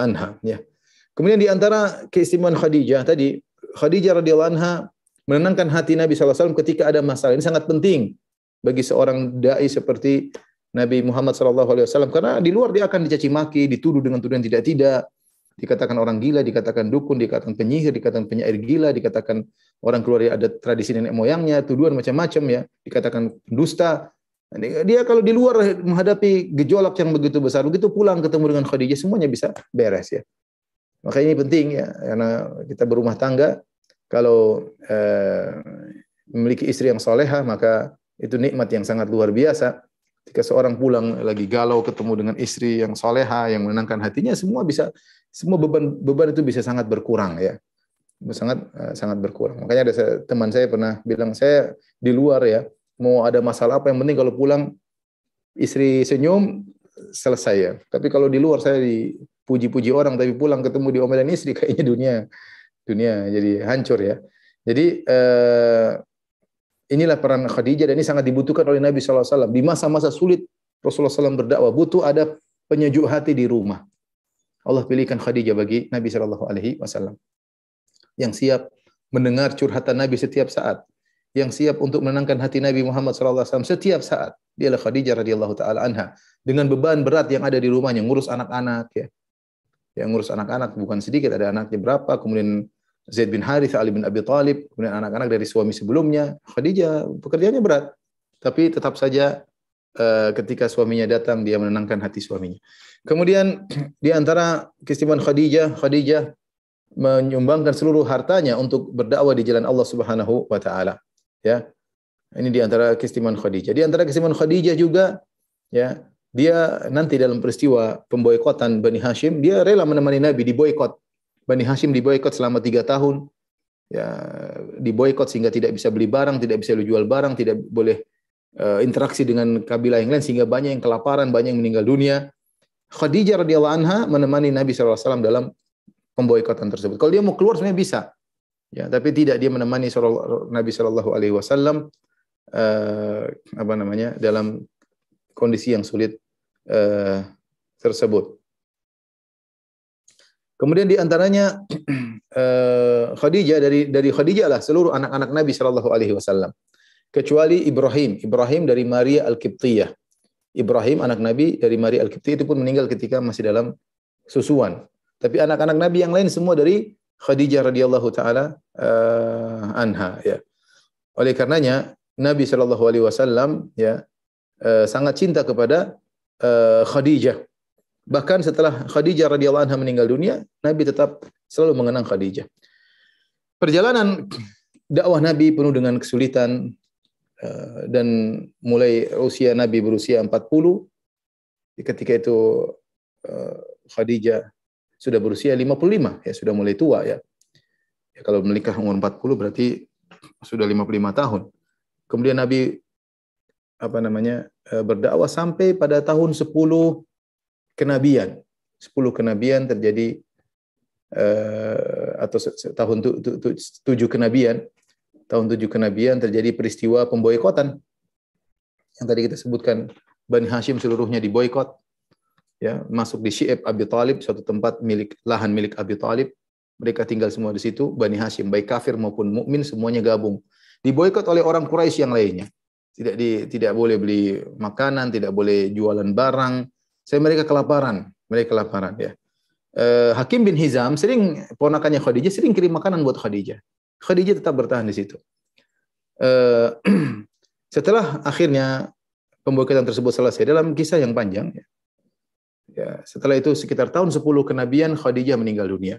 anha, ya. Kemudian di antara keistimewaan Khadijah tadi, Khadijah radhiyallahu anha menenangkan hati Nabi SAW ketika ada masalah. Ini sangat penting bagi seorang dai seperti Nabi Muhammad SAW, karena di luar dia akan dicaci maki, dituduh dengan tuduhan tidak-tidak, dikatakan orang gila, dikatakan dukun, dikatakan penyihir, dikatakan penyair gila, dikatakan orang keluar ada tradisi nenek moyangnya, tuduhan macam-macam, ya, dikatakan dusta. Dia kalau di luar menghadapi gejolak yang begitu besar, begitu pulang ketemu dengan Khadijah semuanya bisa beres, ya. Makanya ini penting, ya, karena kita berumah tangga, kalau memiliki istri yang soleha, maka itu nikmat yang sangat luar biasa. Ketika seorang pulang lagi galau ketemu dengan istri yang soleha, yang menenangkan hatinya, semua beban itu bisa sangat berkurang, ya. Sangat berkurang. Makanya ada teman saya pernah bilang, saya di luar, ya, mau ada masalah apa yang penting kalau pulang istri senyum selesai, ya. Tapi kalau di luar saya dipuji-puji orang tapi pulang ketemu diomelin istri, kayaknya dunia jadi hancur, ya. Jadi inilah peran Khadijah dan ini sangat dibutuhkan oleh Nabi SAW. Di masa-masa sulit Rasulullah SAW berdakwah, butuh ada penyejuk hati di rumah. Allah pilihkan Khadijah bagi Nabi SAW yang siap mendengar curhatan Nabi setiap saat, yang siap untuk menenangkan hati Nabi Muhammad SAW setiap saat. Dialah Khadijah radhiyallahu taala anha dengan beban berat yang ada di rumahnya, ngurus anak-anak, ya. Yang ngurus anak-anak bukan sedikit, ada anaknya berapa, kemudian Zaid bin Harith, Ali bin Abi Thalib, kemudian anak-anak dari suami sebelumnya. Khadijah pekerjaannya berat, tapi tetap saja ketika suaminya datang dia menenangkan hati suaminya. Kemudian di antara keistimewaan Khadijah menyumbangkan seluruh hartanya untuk berdakwah di jalan Allah Subhanahu wa taala, ya. Ini di antara keistimewaan Khadijah. Di antara keistimewaan Khadijah juga, ya, dia nanti dalam peristiwa pemboikotan Bani Hashim, dia rela menemani Nabi diboikot. Bani Hashim diboikot selama 3 tahun, ya, diboikot sehingga tidak bisa beli barang, tidak bisa jual barang, tidak boleh interaksi dengan kabilah yang lain, sehingga banyak yang kelaparan, banyak yang meninggal dunia. Khadijah radhiyallahu anha menemani Nabi SAW dalam pemboikotan tersebut. Kalau dia mau keluar sebenarnya bisa, ya, tapi tidak, dia menemani Nabi SAW dalam kondisi yang sulit tersebut. Kemudian di antaranya Khadijah, dari Khadijah lah seluruh anak-anak Nabi sallallahu alaihi wasallam. Kecuali Ibrahim dari Maria Al-Qibtiyah. Ibrahim anak Nabi dari Maria Al-Qibtiyah itu pun meninggal ketika masih dalam susuan. Tapi anak-anak Nabi yang lain semua dari Khadijah radhiyallahu taala anha, ya. Oleh karenanya Nabi sallallahu alaihi wasallam, ya, sangat cinta kepada Khadijah. Bahkan setelah Khadijah radhiyallahu anha meninggal dunia, Nabi tetap selalu mengenang Khadijah. Perjalanan dakwah Nabi penuh dengan kesulitan, dan mulai usia Nabi berusia 40, ketika itu sudah berusia 55, ya sudah mulai tua ya. Ya kalau menikah umur 40 berarti sudah 55 tahun. Kemudian Nabi berdakwah sampai pada tahun 10 kenabian. 10 kenabian terjadi atau tahun 7 kenabian. Tahun 7 kenabian terjadi peristiwa pemboikotan. Yang tadi kita sebutkan Bani Hashim seluruhnya diboikot. Ya, masuk di Syi'ab Abi Thalib, suatu tempat lahan milik Abi Thalib. Mereka tinggal semua di situ, Bani Hashim, baik kafir maupun mukmin semuanya gabung. Diboikot oleh orang Quraisy yang lainnya. Tidak boleh beli makanan, tidak boleh jualan barang. Mereka kelaparan ya. Hakim bin Hizam ponakannya Khadijah sering kirim makanan buat Khadijah. Khadijah tetap bertahan di situ. Setelah akhirnya pemboikotan tersebut selesai dalam kisah yang panjang ya, setelah itu sekitar tahun 10 kenabian Khadijah meninggal dunia.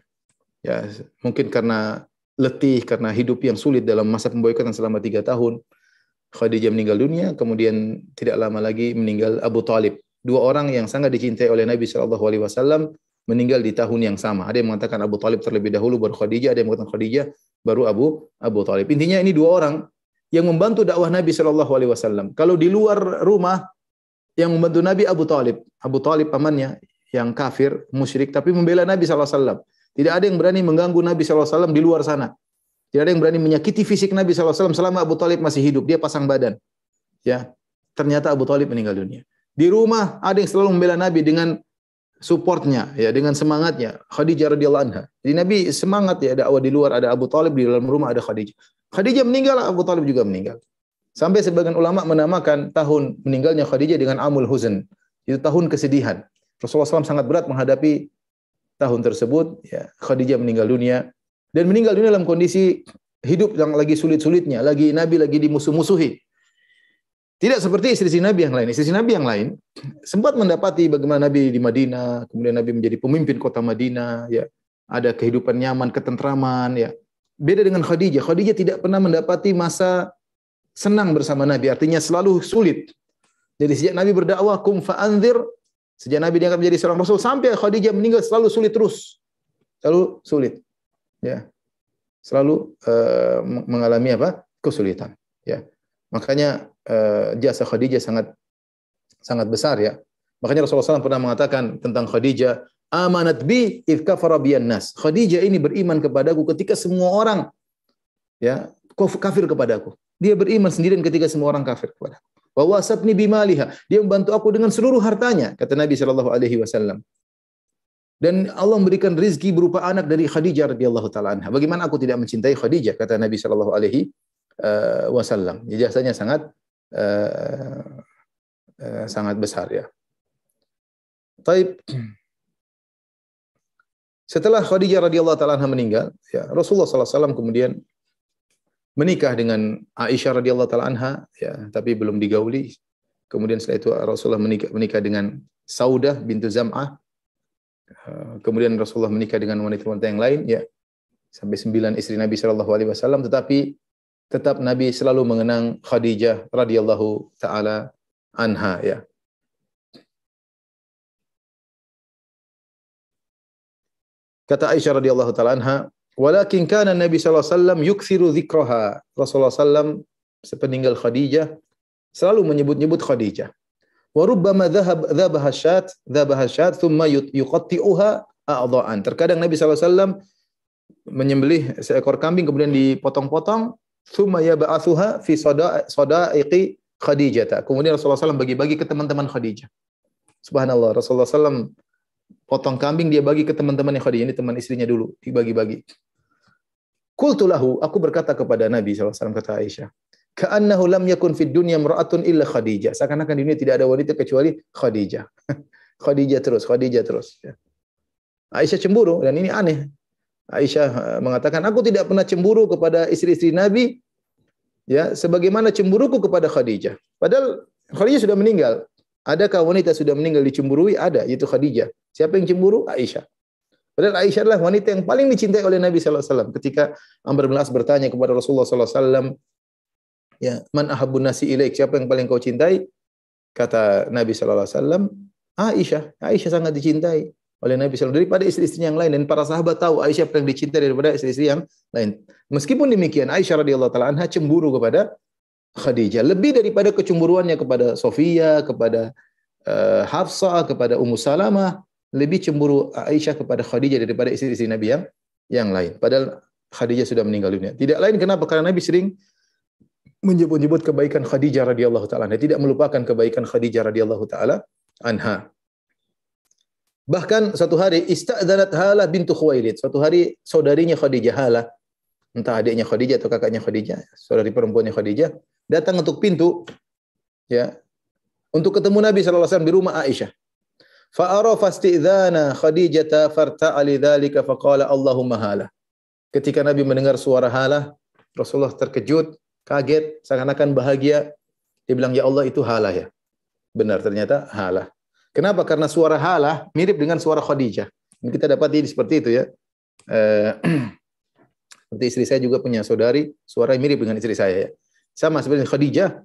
Ya, mungkin karena letih, karena hidup yang sulit dalam masa pemboikotan selama 3 tahun. Khadijah meninggal dunia, kemudian tidak lama lagi meninggal Abu Thalib. 2 orang yang sangat dicintai oleh Nabi SAW meninggal di tahun yang sama. Ada yang mengatakan Abu Thalib terlebih dahulu baru Khadijah, ada yang mengatakan Khadijah baru Abu Thalib. Intinya ini 2 orang yang membantu dakwah Nabi SAW. Kalau di luar rumah yang membantu Nabi Abu Thalib. Abu Thalib pamannya yang kafir, musyrik, tapi membela Nabi SAW. Tidak ada yang berani mengganggu Nabi SAW di luar sana. Tidak ada yang berani menyakiti fisik Nabi SAW selama Abu Thalib masih hidup. Dia pasang badan. Ya, ternyata Abu Thalib meninggal dunia. Di rumah ada yang selalu membela Nabi dengan supportnya, ya, dengan semangatnya. Khadijah radhiyallahu anha. Jadi Nabi semangat ya, dakwah di luar ada Abu Thalib, di dalam rumah ada Khadijah. Khadijah meninggal, Abu Thalib juga meninggal. Sampai sebagian ulama menamakan tahun meninggalnya Khadijah dengan Amul Huzn. Itu tahun kesedihan. Rasulullah SAW sangat berat menghadapi tahun tersebut. Ya, Khadijah meninggal dunia. Dan meninggal dunia dalam kondisi hidup yang lagi sulit-sulitnya. Nabi lagi dimusuh-musuhi. Tidak seperti istri Nabi yang lain. Istri Nabi yang lain sempat mendapati bagaimana Nabi di Madinah. Kemudian Nabi menjadi pemimpin kota Madinah. Ya, ada kehidupan nyaman, ketentraman. Ya. Beda dengan Khadijah. Khadijah tidak pernah mendapati masa senang bersama Nabi, artinya selalu sulit. Jadi sejak Nabi berdakwah, kum fa'anzir, sejak Nabi diangkat menjadi seorang Rasul, sampai Khadijah meninggal selalu sulit terus. Selalu sulit. Ya. Selalu mengalami kesulitan. Ya. Makanya jasa Khadijah sangat besar ya. Makanya Rasulullah SAW pernah mengatakan tentang Khadijah, amanat bi idh kafara biyan nas. Khadijah ini beriman kepadaku ketika semua orang ya kafir kepadaku. Dia beriman sendirian ketika semua orang kafir kepada aku. Wa wasatni bimaliha. Dia membantu aku dengan seluruh hartanya, kata Nabi sallallahu alaihi wasallam. Dan Allah memberikan rezeki berupa anak dari Khadijah radhiyallahu taala anha. Bagaimana aku tidak mencintai Khadijah, kata Nabi sallallahu alaihi wasallam. Jasanya sangat besar ya. Taib. Setelah Khadijah radhiyallahu taala anha meninggal, ya, Rasulullah sallallahu alaihi wasallam kemudian menikah dengan Aisyah radhiyallahu taala anha, ya, tapi belum digauli. Kemudian setelah itu Rasulullah menikah dengan Saudah bintu Zam'ah. Kemudian Rasulullah menikah dengan wanita-wanita yang lain, ya, sampai 9 istri Nabi sallallahu alaihi wasallam, tetapi tetap Nabi selalu mengenang Khadijah radhiyallahu taala anha, ya. Kata Aisyah radhiyallahu taala anha, walakin kana Nabi sallallahu alaihi wasallam yukthiru dzikraha. Rasulullah sallam sepeninggal Khadijah selalu menyebut-nyebut Khadijah. Wa rubbama dhabaha syat thumma yuqatti'uha a'dha'an. Terkadang Nabi sallallahu alaihi wasallam menyembelih seekor kambing kemudian dipotong-potong, thumma yab'atsuha fi sadaiqi Khadijah. Kemudian Rasulullah sallam bagi-bagi ke teman-teman Khadijah. Subhanallah, Rasulullah sallam potong kambing dia bagi ke teman-temannya Khadijah, ini teman istrinya dulu, dibagi-bagi. Qultu lahu, aku berkata kepada Nabi SAW, kata Aisyah, ka'annahu lam yakun fid dunya imra'atun illa Khadijah. Seakan-akan di dunia tidak ada wanita kecuali Khadijah. Khadijah terus. Ya. Aisyah cemburu, dan ini aneh. Aisyah mengatakan, aku tidak pernah cemburu kepada istri-istri Nabi, ya, sebagaimana cemburuku kepada Khadijah. Padahal Khadijah sudah meninggal. Adakah wanita sudah meninggal dicemburui? Ada, yaitu Khadijah. Siapa yang cemburu? Aisyah. Padahal Aisyah adalah wanita yang paling dicintai oleh Nabi sallallahu alaihi wasallam. Ketika Amr bin As bertanya kepada Rasulullah sallallahu alaihi wasallam, ya, man ahabbun nasi ilaik? Siapa yang paling kau cintai? Kata Nabi sallallahu alaihi wasallam, Aisyah. Aisyah sangat dicintai oleh Nabi SAW daripada istri-istri yang lain, dan para sahabat tahu Aisyah paling dicintai daripada istri-istri yang lain. Meskipun demikian, Aisyah radhiyallahu taala anha cemburu kepada Khadijah lebih daripada kecemburuannya kepada Sofia, kepada Hafsah, kepada Ummu Salamah, lebih cemburu Aisyah kepada Khadijah daripada istri-istri Nabi yang lain. Padahal Khadijah sudah meninggal dunia. Tidak lain kenapa? Karena Nabi sering menyebut-nyebut kebaikan Khadijah radhiyallahu taala anha, tidak melupakan kebaikan Khadijah radhiyallahu taala anha. Bahkan suatu hari istadzanat Halah bintu Khuwailid. Suatu hari saudarinya Khadijah, Halah, entah adiknya Khadijah atau kakaknya Khadijah, saudari perempuannya Khadijah, datang untuk pintu ya, untuk ketemu Nabi sallallahu alaihi wasallam di rumah Aisyah. Fa arafa istidzana Khadijah farta'ali dzalika faqala Allahumma Halah. Ketika Nabi mendengar suara Halah, Rasulullah terkejut, kaget, seakan-akan bahagia. Dia bilang, "Ya Allah, itu Halah ya." Benar, ternyata Halah. Kenapa? Karena suara Halah mirip dengan suara Khadijah. Kita dapati seperti itu ya. Seperti istri saya juga punya saudari, suaranya mirip dengan istri saya ya. Sama seperti Khadijah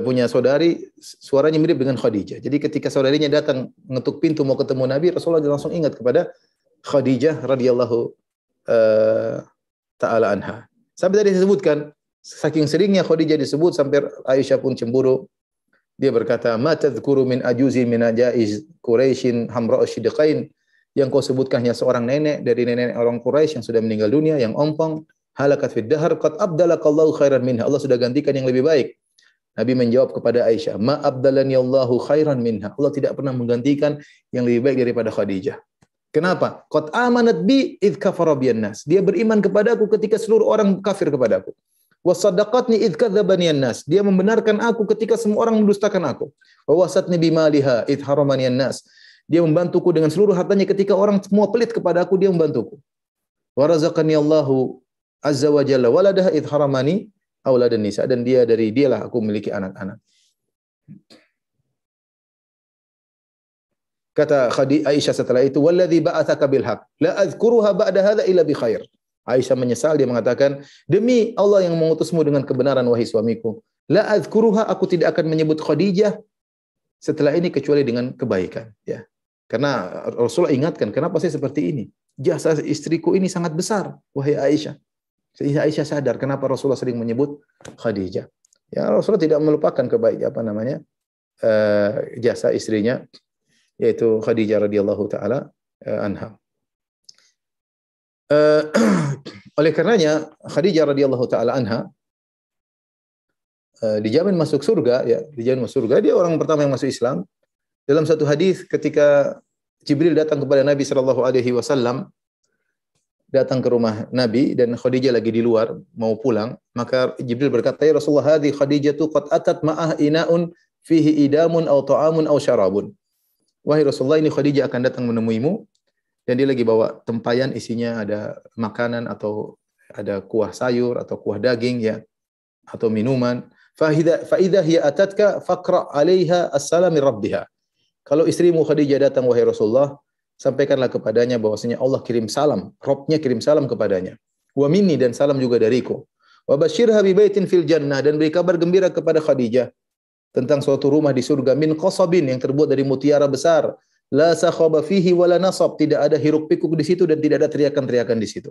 punya saudari, suaranya mirip dengan Khadijah. Jadi ketika saudarinya datang ngetuk pintu mau ketemu Nabi, Rasulullah langsung ingat kepada Khadijah radhiyallahu taala anha. Sampai tadi disebutkan, saking seringnya Khadijah disebut sampai Aisyah pun cemburu. Dia berkata, "Ma tadhkuru min ajuzin min ajaiz Quraisyin hamra'u shidqain." Yang kau sebutkan hanya seorang nenek dari nenek orang Quraisy yang sudah meninggal dunia, yang ompong, halakat fid dahr qad abdalakallahu khairan minha. Allah sudah gantikan yang lebih baik. Nabi menjawab kepada Aisyah, "Ma abdalani Allahu khairan minha." Allah tidak pernah menggantikan yang lebih baik daripada Khadijah. Kenapa? Qad amanat bi id kafara biyan nas. Dia beriman kepadaku ketika seluruh orang kafir kepadaku. Wa saddaqatni id kadzdzabani an-nas. Dia membenarkan aku ketika semua orang mendustakan aku. Wa wasatni bimaliha id haramani an-nas. Dia membantuku dengan seluruh hartanya ketika orang semua pelit kepada aku, dia membantuku. Wa razaqani Allahu azza wa jalla waladaha id haramani auladan nisa. Dan dialah aku memiliki anak-anak. Kata Aisyah setelah itu, "Walladzi ba'atsaka bil haqq, la adzkuruha ba'da hadza illa bi khair." Aisyah menyesal, dia mengatakan, "Demi Allah yang mengutusmu dengan kebenaran, wahai suamiku, la adzkuruha, aku tidak akan menyebut Khadijah setelah ini kecuali dengan kebaikan." Ya. Karena Rasulullah ingatkan, kenapa saya seperti ini? Jasa istriku ini sangat besar, wahai Aisyah. Sehingga Aisyah sadar kenapa Rasulullah sering menyebut Khadijah. Ya, Rasulullah tidak melupakan jasa istrinya, yaitu Khadijah radhiyallahu taala anha. Oleh karenanya Khadijah radhiyallahu taala anha dijamin masuk surga ya, dijamin masuk surga. Dia orang pertama yang masuk Islam. Dalam satu hadis ketika Jibril datang kepada Nabi sallallahu alaihi wasallam, datang ke rumah Nabi dan Khadijah lagi di luar mau pulang, maka Jibril berkata, "Ya Rasulullah, hadhi Khadijatu qad atat ma'ah ina'un fihi idamun aw ta'amun aw syarabun." Wahai Rasulullah, ini Khadijah akan datang menemuimu dan dia lagi bawa tempayan isinya ada makanan atau ada kuah sayur atau kuah daging ya, atau minuman. Fa idza hiya atatka faqra 'alaiha as-salam min rabbiha. Kalau istrimu Khadijah datang wahai Rasulullah, sampaikanlah kepadanya bahwasanya Allah kirim salam, Rabbnya kirim salam kepadanya. Wa minni, dan salam juga dariku. Wa basyirha bi baitin fil jannah, dan beri kabar gembira kepada Khadijah tentang suatu rumah di surga min qasabin, yang terbuat dari mutiara besar. La sakhaba fihi wala nasab, tidak ada hiruk pikuk di situ dan tidak ada teriakan-teriakan di situ.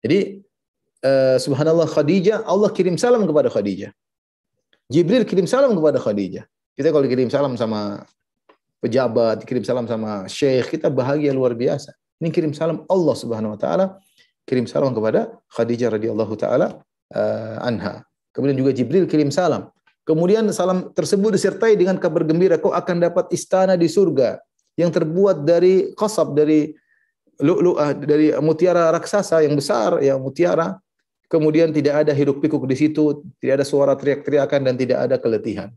Jadi subhanallah, Khadijah, Allah kirim salam kepada Khadijah. Jibril kirim salam kepada Khadijah. Kita kalau kirim salam sama pejabat, kirim salam sama syekh, kita bahagia luar biasa. Ini kirim salam Allah Subhanahu wa taala, kirim salam kepada Khadijah radhiyallahu taala anha. Kemudian juga Jibril kirim salam. Kemudian salam tersebut disertai dengan kabar gembira, kau akan dapat istana di surga yang terbuat dari qasab, dari lu'lu'ah, dari mutiara raksasa yang besar, yang mutiara. Kemudian tidak ada hiruk pikuk di situ, tidak ada suara teriak-teriakan dan tidak ada keletihan.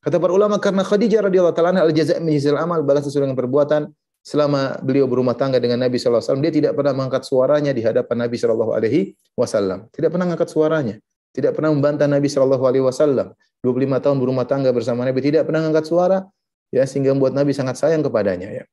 Kata para ulama, karena Khadijah radhiyallahu taala anha al-jazaa' min jinsil amal, balas sesuai dengan perbuatan. Selama beliau berumah tangga dengan Nabi sallallahu alaihi wasallam, dia tidak pernah mengangkat suaranya di hadapan Nabi sallallahu alaihi wasallam. Tidak pernah mengangkat suaranya, tidak pernah membantah Nabi sallallahu alaihi wasallam. 25 tahun berumah tangga bersama Nabi, tidak pernah mengangkat suara ya, sehingga membuat Nabi sangat sayang kepadanya ya.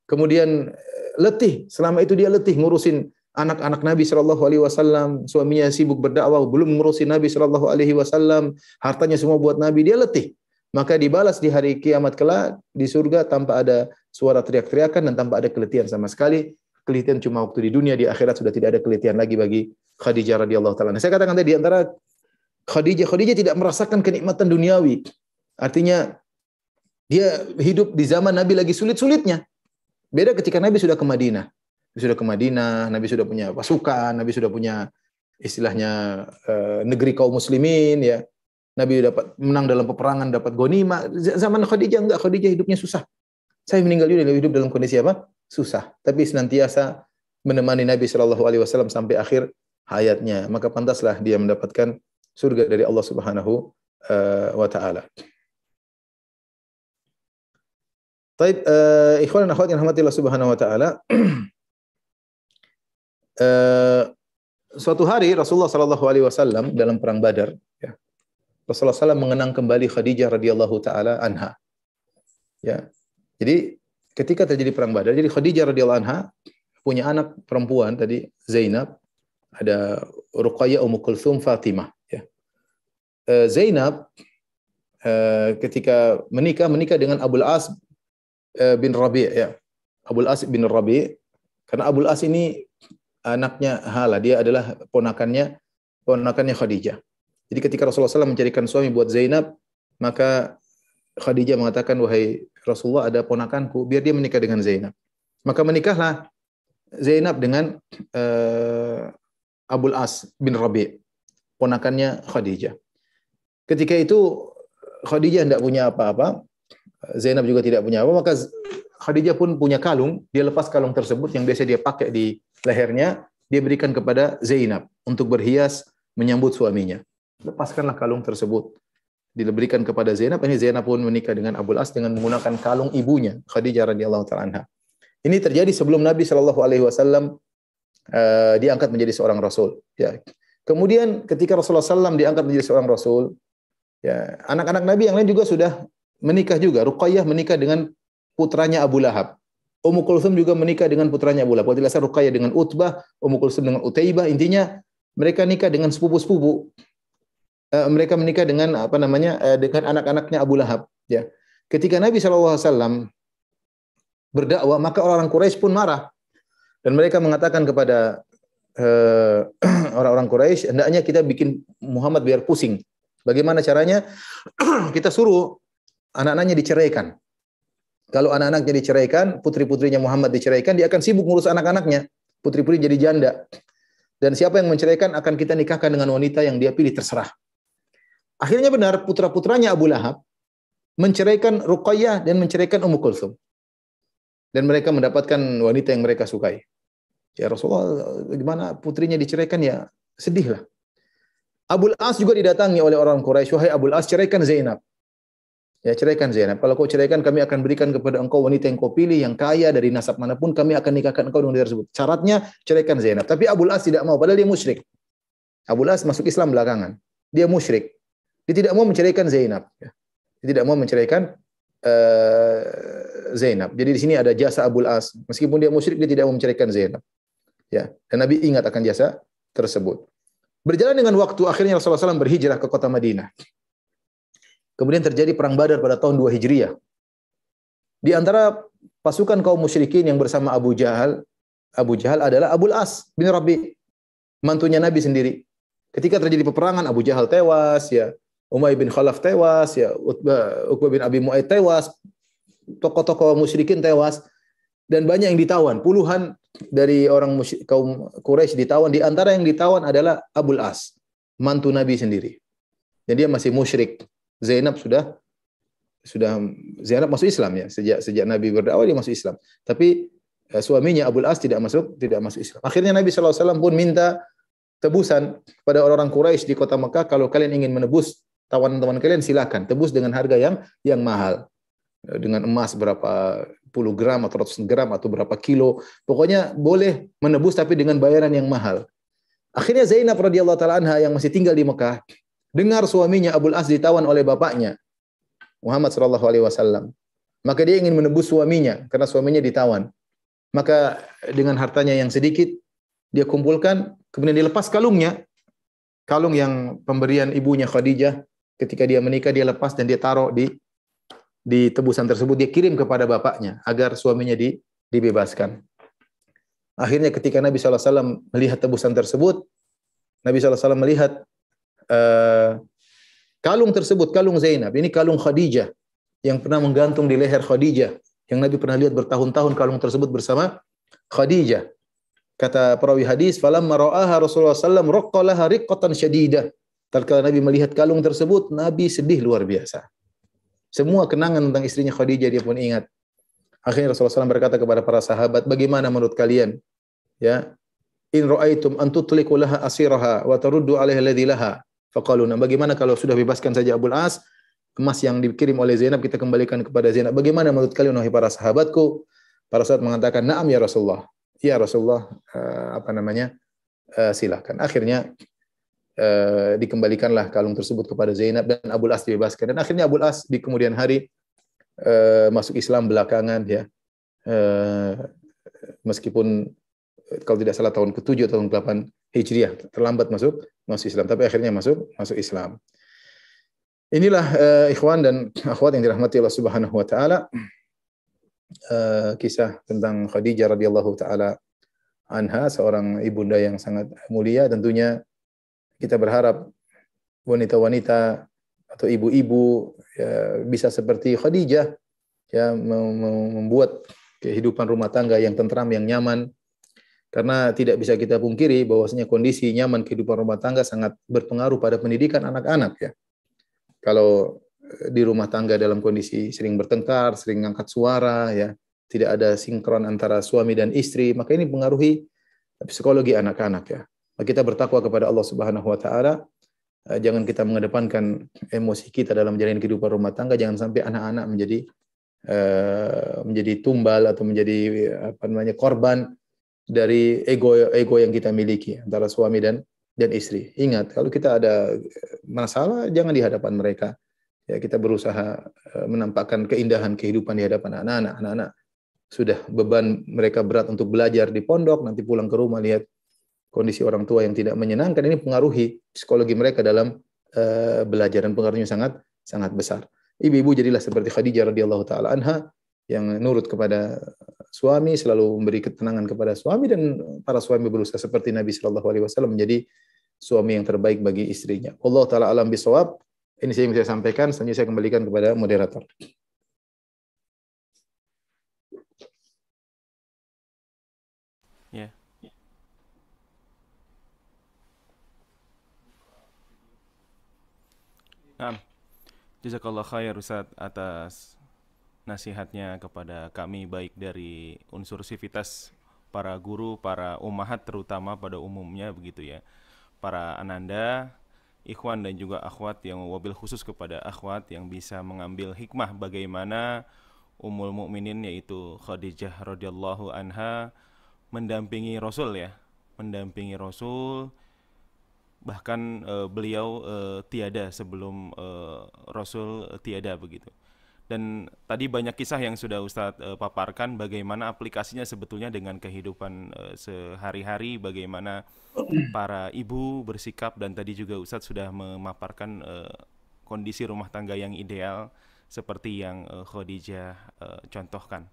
Kemudian letih, selama itu dia letih ngurusin anak-anak Nabi sallallahu alaihi wasallam, suaminya sibuk berdakwah, belum ngurusin Nabi sallallahu alaihi wasallam, hartanya semua buat Nabi, dia letih. Maka dibalas di hari kiamat kelak di surga tanpa ada suara teriak-teriakan dan tanpa ada keletihan sama sekali. Keletihan cuma waktu di dunia, di akhirat sudah tidak ada keletihan lagi bagi Khadijah radhiyallahu taala. Saya katakan tadi, di antara Khadijah tidak merasakan kenikmatan duniawi. Artinya dia hidup di zaman Nabi lagi sulit-sulitnya. Beda ketika Nabi sudah ke Madinah. Nabi sudah punya pasukan, Nabi sudah punya istilahnya negeri kaum muslimin ya. Nabi dapat menang dalam peperangan, dapat ghanimah. Zaman Khadijah enggak, Khadijah hidupnya susah. Saya meninggal dunia hidup dalam kondisi apa? Susah. Tapi senantiasa menemani Nabi sallallahu alaihi wasallam sampai akhir hayatnya. Maka pantaslah dia mendapatkan surga dari Allah Subhanahu wa taala. Baik, ikhwan dan akhwat yang rahmatillah Subhanahu wa taala. Suatu hari Rasulullah sallallahu alaihi wasallam dalam perang Badar ya. Rasulullah SAW mengenang kembali Khadijah radhiyallahu taala anha. Ya. Jadi ketika terjadi perang Badar, jadi Khadijah radhiyallahu anha punya anak perempuan tadi Zainab, ada Ruqayyah, Ummu Kulthum, Fatimah ya. Zainab ketika menikah dengan Abul As bin Rabi' ya. Abul As bin Rabi', karena Abul As ini anaknya Hala, dia adalah ponakannya Khadijah. Jadi ketika Rasulullah SAW mencarikan suami buat Zainab, maka Khadijah mengatakan, wahai Rasulullah, ada ponakanku, biar dia menikah dengan Zainab. Maka menikahlah Zainab dengan Abul As bin Rabi', ponakannya Khadijah. Ketika itu Khadijah tidak punya apa-apa, Zainab juga tidak punya apa, maka Khadijah pun punya kalung, dia lepas kalung tersebut yang biasa dia pakai di lehernya, dia berikan kepada Zainab untuk berhias menyambut suaminya. Lepaskanlah kalung tersebut, diberikan kepada Zainab. Ini Zainab pun menikah dengan Abul As dengan menggunakan kalung ibunya Khadijah radhiyallahu taala anha. Ini terjadi sebelum Nabi sallallahu alaihi wasallam diangkat menjadi seorang rasul. Ya. Kemudian ketika Rasulullah SAW diangkat menjadi seorang rasul, ya, anak-anak Nabi yang lain juga sudah menikah juga. Ruqayyah menikah dengan putranya Abu Lahab. Ummu Kulthum juga menikah dengan putranya Abu Lahab. Tidak salah, Ruqayyah dengan Utbah, Ummu Kulthum dengan Utaibah. Intinya mereka nikah dengan sepupu-sepupu. Mereka menikah dengan dengan anak-anaknya Abu Lahab. Ya. Ketika Nabi SAW berdakwah, maka orang-orang Quraisy pun marah dan mereka mengatakan kepada orang-orang Quraisy, hendaknya kita bikin Muhammad biar pusing. Bagaimana caranya? Kita suruh anak-anaknya diceraikan. Kalau anak-anaknya diceraikan, putri-putrinya Muhammad diceraikan, dia akan sibuk ngurus anak-anaknya. Putri-putri jadi janda. Dan siapa yang menceraikan akan kita nikahkan dengan wanita yang dia pilih, terserah. Akhirnya benar, putra-putranya Abu Lahab menceraikan Ruqayyah dan menceraikan Ummu Kulthum. Dan mereka mendapatkan wanita yang mereka sukai. Ya Rasulullah, gimana putrinya diceraikan, ya sedihlah. Abul As juga didatangi oleh orang Quraisy, wahai Abul As, ceraikan Zainab. Ya, ceraikan Zainab. Kalau kau ceraikan, kami akan berikan kepada engkau wanita yang kau pilih, yang kaya dari nasab manapun, kami akan nikahkan engkau dengan wanita tersebut. Syaratnya ceraikan Zainab. Tapi Abul As tidak mau, padahal dia musyrik. Abul As masuk Islam belakangan. Dia musyrik. Dia tidak mau menceraikan Zainab. Dia tidak mau menceraikan Zainab. Jadi di sini ada jasa Abul As. Meskipun dia musyrik, dia tidak mau menceraikan Zainab. Ya, dan Nabi ingat akan jasa tersebut. Berjalan dengan waktu, akhirnya Rasulullah SAW berhijrah ke kota Madinah. Kemudian terjadi perang Badar pada tahun 2 Hijriah. Di antara pasukan kaum musyrikin yang bersama Abu Jahal adalah Abul As bin Rabi', mantunya Nabi sendiri. Ketika terjadi peperangan, Abu Jahal tewas, ya, Umayyah bin Khalaf tewas, ya, Uqbah bin Abi Mu'ayyid tewas, tokoh-tokoh musyrikin tewas, dan banyak yang ditawan. Puluhan dari orang kaum Quraisy ditawan. Di antara yang ditawan adalah Abul As, mantu Nabi sendiri. Dan dia masih musyrik. Zainab Zainab masuk Islam ya, sejak Nabi berdakwah dia masuk Islam. Tapi suaminya Abul As tidak masuk Islam. Akhirnya Nabi SAW pun minta tebusan pada orang-orang Quraisy di kota Mekah, kalau kalian ingin menebus tawanan teman kalian, silakan tebus dengan harga yang mahal. Dengan emas berapa puluh gram atau ratus gram atau berapa kilo. Pokoknya boleh menebus tapi dengan bayaran yang mahal. Akhirnya Zainab radhiyallahu taala anha yang masih tinggal di Mekah, dengar suaminya Abul As ditawan oleh bapaknya Muhammad sallallahu alaihi wasallam. Maka dia ingin menebus suaminya karena suaminya ditawan. Maka dengan hartanya yang sedikit dia kumpulkan, kemudian dilepas kalungnya. Kalung yang pemberian ibunya Khadijah ketika dia menikah, dia lepas dan dia taruh di di tebusan tersebut dia kirim kepada bapaknya agar suaminya dibebaskan. Akhirnya ketika Nabi SAW melihat tebusan tersebut, Nabi SAW melihat kalung tersebut, kalung Zainab. Ini kalung Khadijah yang pernah menggantung di leher Khadijah. Yang Nabi pernah lihat bertahun-tahun kalung tersebut bersama Khadijah. Kata perawi hadis, "Falamma ra'aha Rasulullah sallallahu raqqa laha riqqatan syadidah." Tatkala Nabi melihat kalung tersebut, Nabi sedih luar biasa. Semua kenangan tentang istrinya Khadijah dia pun ingat. Akhirnya Rasulullah SAW berkata kepada para sahabat, bagaimana menurut kalian? Ya, in ra'aitum an tutliqu laha asiraha wa taruddu 'alaiha alladhi laha. Faqalu, bagaimana kalau sudah bebaskan saja Abul As, emas yang dikirim oleh Zainab kita kembalikan kepada Zainab. Bagaimana menurut kalian wahai para sahabatku? Para sahabat mengatakan, "Na'am ya Rasulullah." Ya Rasulullah, silakan. Akhirnya dikembalikanlah kalung tersebut kepada Zainab dan Abul As dibebaskan. Dan akhirnya Abul As di kemudian hari masuk Islam belakangan ya. Meskipun kalau tidak salah tahun ke-7 atau tahun ke-8 Hijriah, terlambat masuk Islam, tapi akhirnya masuk Islam. Inilah ikhwan dan akhwat yang dirahmati Allah Subhanahu wa taala, kisah tentang Khadijah radhiyallahu taala anha, seorang ibunda yang sangat mulia. Tentunya kita berharap wanita-wanita atau ibu-ibu ya, bisa seperti Khadijah ya, membuat kehidupan rumah tangga yang tentram, yang nyaman. Karena tidak bisa kita pungkiri bahwasanya kondisi nyaman kehidupan rumah tangga sangat berpengaruh pada pendidikan anak-anak ya. Kalau di rumah tangga dalam kondisi sering bertengkar, sering angkat suara ya, tidak ada sinkron antara suami dan istri, maka ini mempengaruhi psikologi anak-anak ya. Maka kita bertakwa kepada Allah Subhanahu wa taala, jangan kita mengedepankan emosi kita dalam menjalani kehidupan rumah tangga, jangan sampai anak-anak menjadi tumbal atau menjadi korban dari ego yang kita miliki antara suami dan istri. Ingat, kalau kita ada masalah jangan di hadapan mereka. Ya, kita berusaha menampakkan keindahan kehidupan di hadapan anak-anak. Anak-anak sudah beban mereka berat untuk belajar di pondok, nanti pulang ke rumah lihat kondisi orang tua yang tidak menyenangkan, ini pengaruhi psikologi mereka dalam belajar, dan pengaruhnya sangat sangat besar. Ibu-ibu jadilah seperti Khadijah radhiyallahu taala anha yang nurut kepada suami, selalu memberi ketenangan kepada suami, dan para suami berusaha seperti Nabi sallallahu alaihi wasallam menjadi suami yang terbaik bagi istrinya. Wallahu taala alam bisawab. Ini saya yang saya sampaikan, selanjutnya saya kembalikan kepada moderator. Ya. Nah, jazakallah khair Ustaz atas nasihatnya kepada kami, baik dari unsur sivitas para guru, para ummahat terutama pada umumnya begitu ya, para ananda, ikhwan dan juga akhwat, yang wabil khusus kepada akhwat yang bisa mengambil hikmah bagaimana Ummul Mukminin yaitu Khadijah radhiyallahu anha mendampingi Rasul ya, mendampingi Rasul, bahkan beliau tiada sebelum Rasul tiada begitu. Dan tadi banyak kisah yang sudah Ustadz paparkan bagaimana aplikasinya sebetulnya dengan kehidupan sehari-hari, bagaimana para ibu bersikap, dan tadi juga Ustadz sudah memaparkan kondisi rumah tangga yang ideal seperti yang Khadijah contohkan.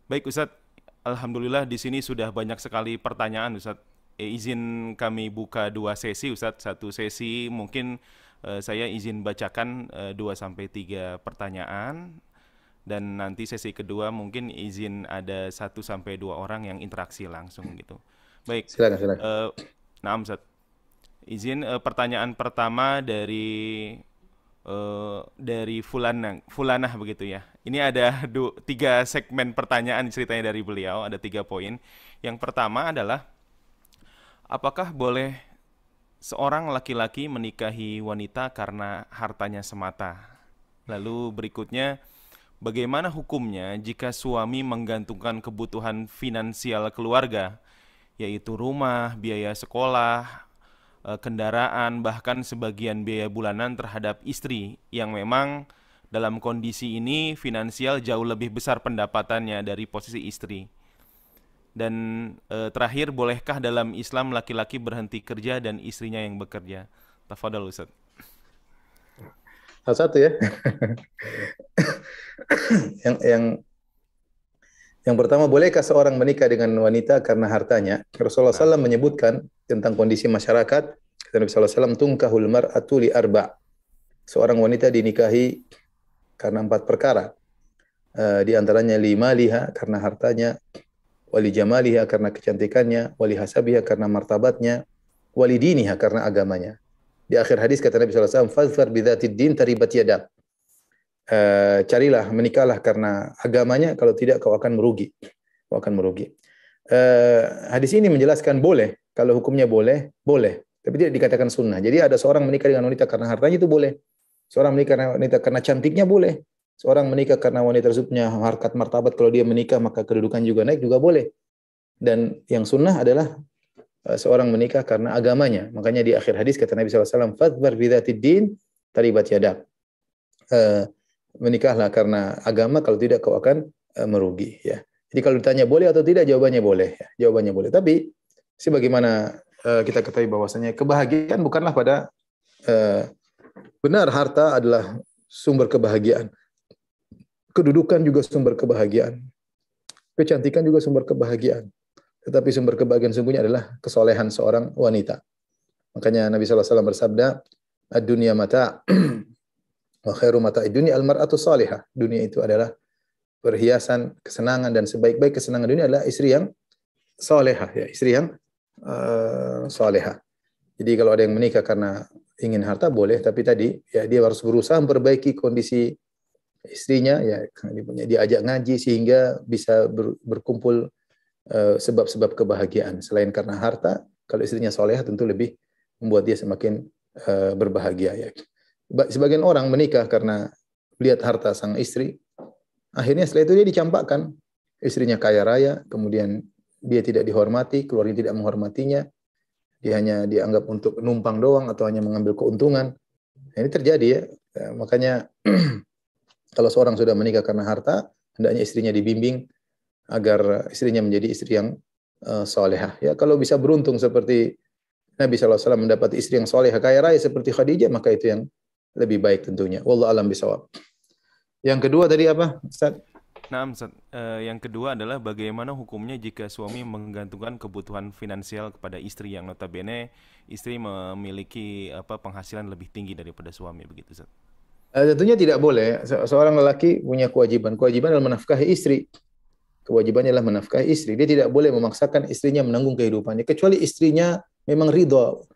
Baik Ustadz, alhamdulillah di sini sudah banyak sekali pertanyaan Ustadz. Izin kami buka 2 sesi Ustadz. Satu sesi mungkin saya izin bacakan 2-3 pertanyaan, dan nanti sesi kedua mungkin izin ada 1-2 orang yang interaksi langsung gitu. Baik. Silakan. Nah, Ustaz. Izin pertanyaan pertama dari Fulanah begitu ya. Ini ada 3 segmen pertanyaan ceritanya dari beliau, ada 3 poin. Yang pertama adalah, apakah boleh seorang laki-laki menikahi wanita karena hartanya semata? Lalu berikutnya, bagaimana hukumnya jika suami menggantungkan kebutuhan finansial keluarga, yaitu rumah, biaya sekolah, kendaraan, bahkan sebagian biaya bulanan terhadap istri yang memang dalam kondisi ini finansial jauh lebih besar pendapatannya dari posisi istri? Dan terakhir, bolehkah dalam Islam laki-laki berhenti kerja dan istrinya yang bekerja? Tafadhal Ustaz. Salah satu ya. yang yang yang pertama, bolehkah seorang menikah dengan wanita karena hartanya? Rasulullah Nah, SAW menyebutkan tentang kondisi masyarakat. Kata Nabi SAW, tungkahul mar'atu li arba'. Seorang wanita dinikahi karena 4 perkara. Di antaranya lima liha karena hartanya, wali jamaliha karena kecantikannya, wali hasabiha karena martabatnya, wali diniha karena agamanya. Di akhir hadis kata Nabi SAW, fadfar bidzatid din taribat yadak. Carilah, menikahlah karena agamanya, kalau tidak kau akan merugi. Kau akan merugi. Hadis ini menjelaskan boleh, kalau hukumnya boleh, boleh. Tapi tidak dikatakan sunnah. Jadi ada seorang menikah dengan wanita karena hartanya itu boleh. Seorang menikah dengan wanita karena cantiknya boleh. Seorang menikah karena wanita tersebut punya harkat martabat, kalau dia menikah maka kedudukan juga naik, juga boleh. Dan yang sunnah adalah seorang menikah karena agamanya. Makanya di akhir hadis kata Nabi SAW, fadbar bidzatid din taribat yadak. Menikahlah karena agama, kalau tidak kau akan merugi. Ya. Jadi kalau ditanya boleh atau tidak, jawabannya boleh. Ya. Jawabannya boleh. Tapi sebagaimana kita ketahui bahwasanya kebahagiaan bukanlah pada benar harta adalah sumber kebahagiaan. Kedudukan juga sumber kebahagiaan. Kecantikan juga sumber kebahagiaan. Tetapi sumber kebahagiaan sungguhnya adalah kesolehan seorang wanita. Makanya Nabi SAW bersabda, ad-dunya mata' wa khairu mata'id dunya al-mar'atu salihah. Dunia itu adalah perhiasan, kesenangan, dan sebaik-baik kesenangan dunia adalah istri yang salihah, ya, istri yang salihah. Jadi kalau ada yang menikah karena ingin harta boleh, tapi tadi ya dia harus berusaha memperbaiki kondisi istrinya, ya diajak ngaji sehingga bisa berkumpul sebab-sebab kebahagiaan. Selain karena harta, kalau istrinya solehah tentu lebih membuat dia semakin berbahagia. Ya. Sebagian orang menikah karena lihat harta sang istri, akhirnya setelah itu dia dicampakkan. Istrinya kaya raya, kemudian dia tidak dihormati, keluarga tidak menghormatinya, dia hanya dianggap untuk numpang doang atau hanya mengambil keuntungan. Nah, ini terjadi ya. Makanya kalau seorang sudah menikah karena harta, hendaknya istrinya dibimbing agar istrinya menjadi istri yang solehah. Ya, kalau bisa beruntung seperti Nabi SAW mendapati istri yang solehah, kaya raya seperti Khadijah, maka itu yang lebih baik tentunya. Wallahu a'lam bishawab. Yang kedua tadi apa, Ustaz? nah, Ustaz, yang kedua adalah bagaimana hukumnya jika suami menggantungkan kebutuhan finansial kepada istri yang notabene istri memiliki penghasilan lebih tinggi daripada suami begitu, Ustaz. Tentunya tidak boleh. Seorang lelaki punya kewajiban. Kewajiban adalah menafkahi istri. Kewajibannya adalah menafkahi istri. Dia tidak boleh memaksakan istrinya menanggung kehidupannya. Kecuali istrinya memang ridho,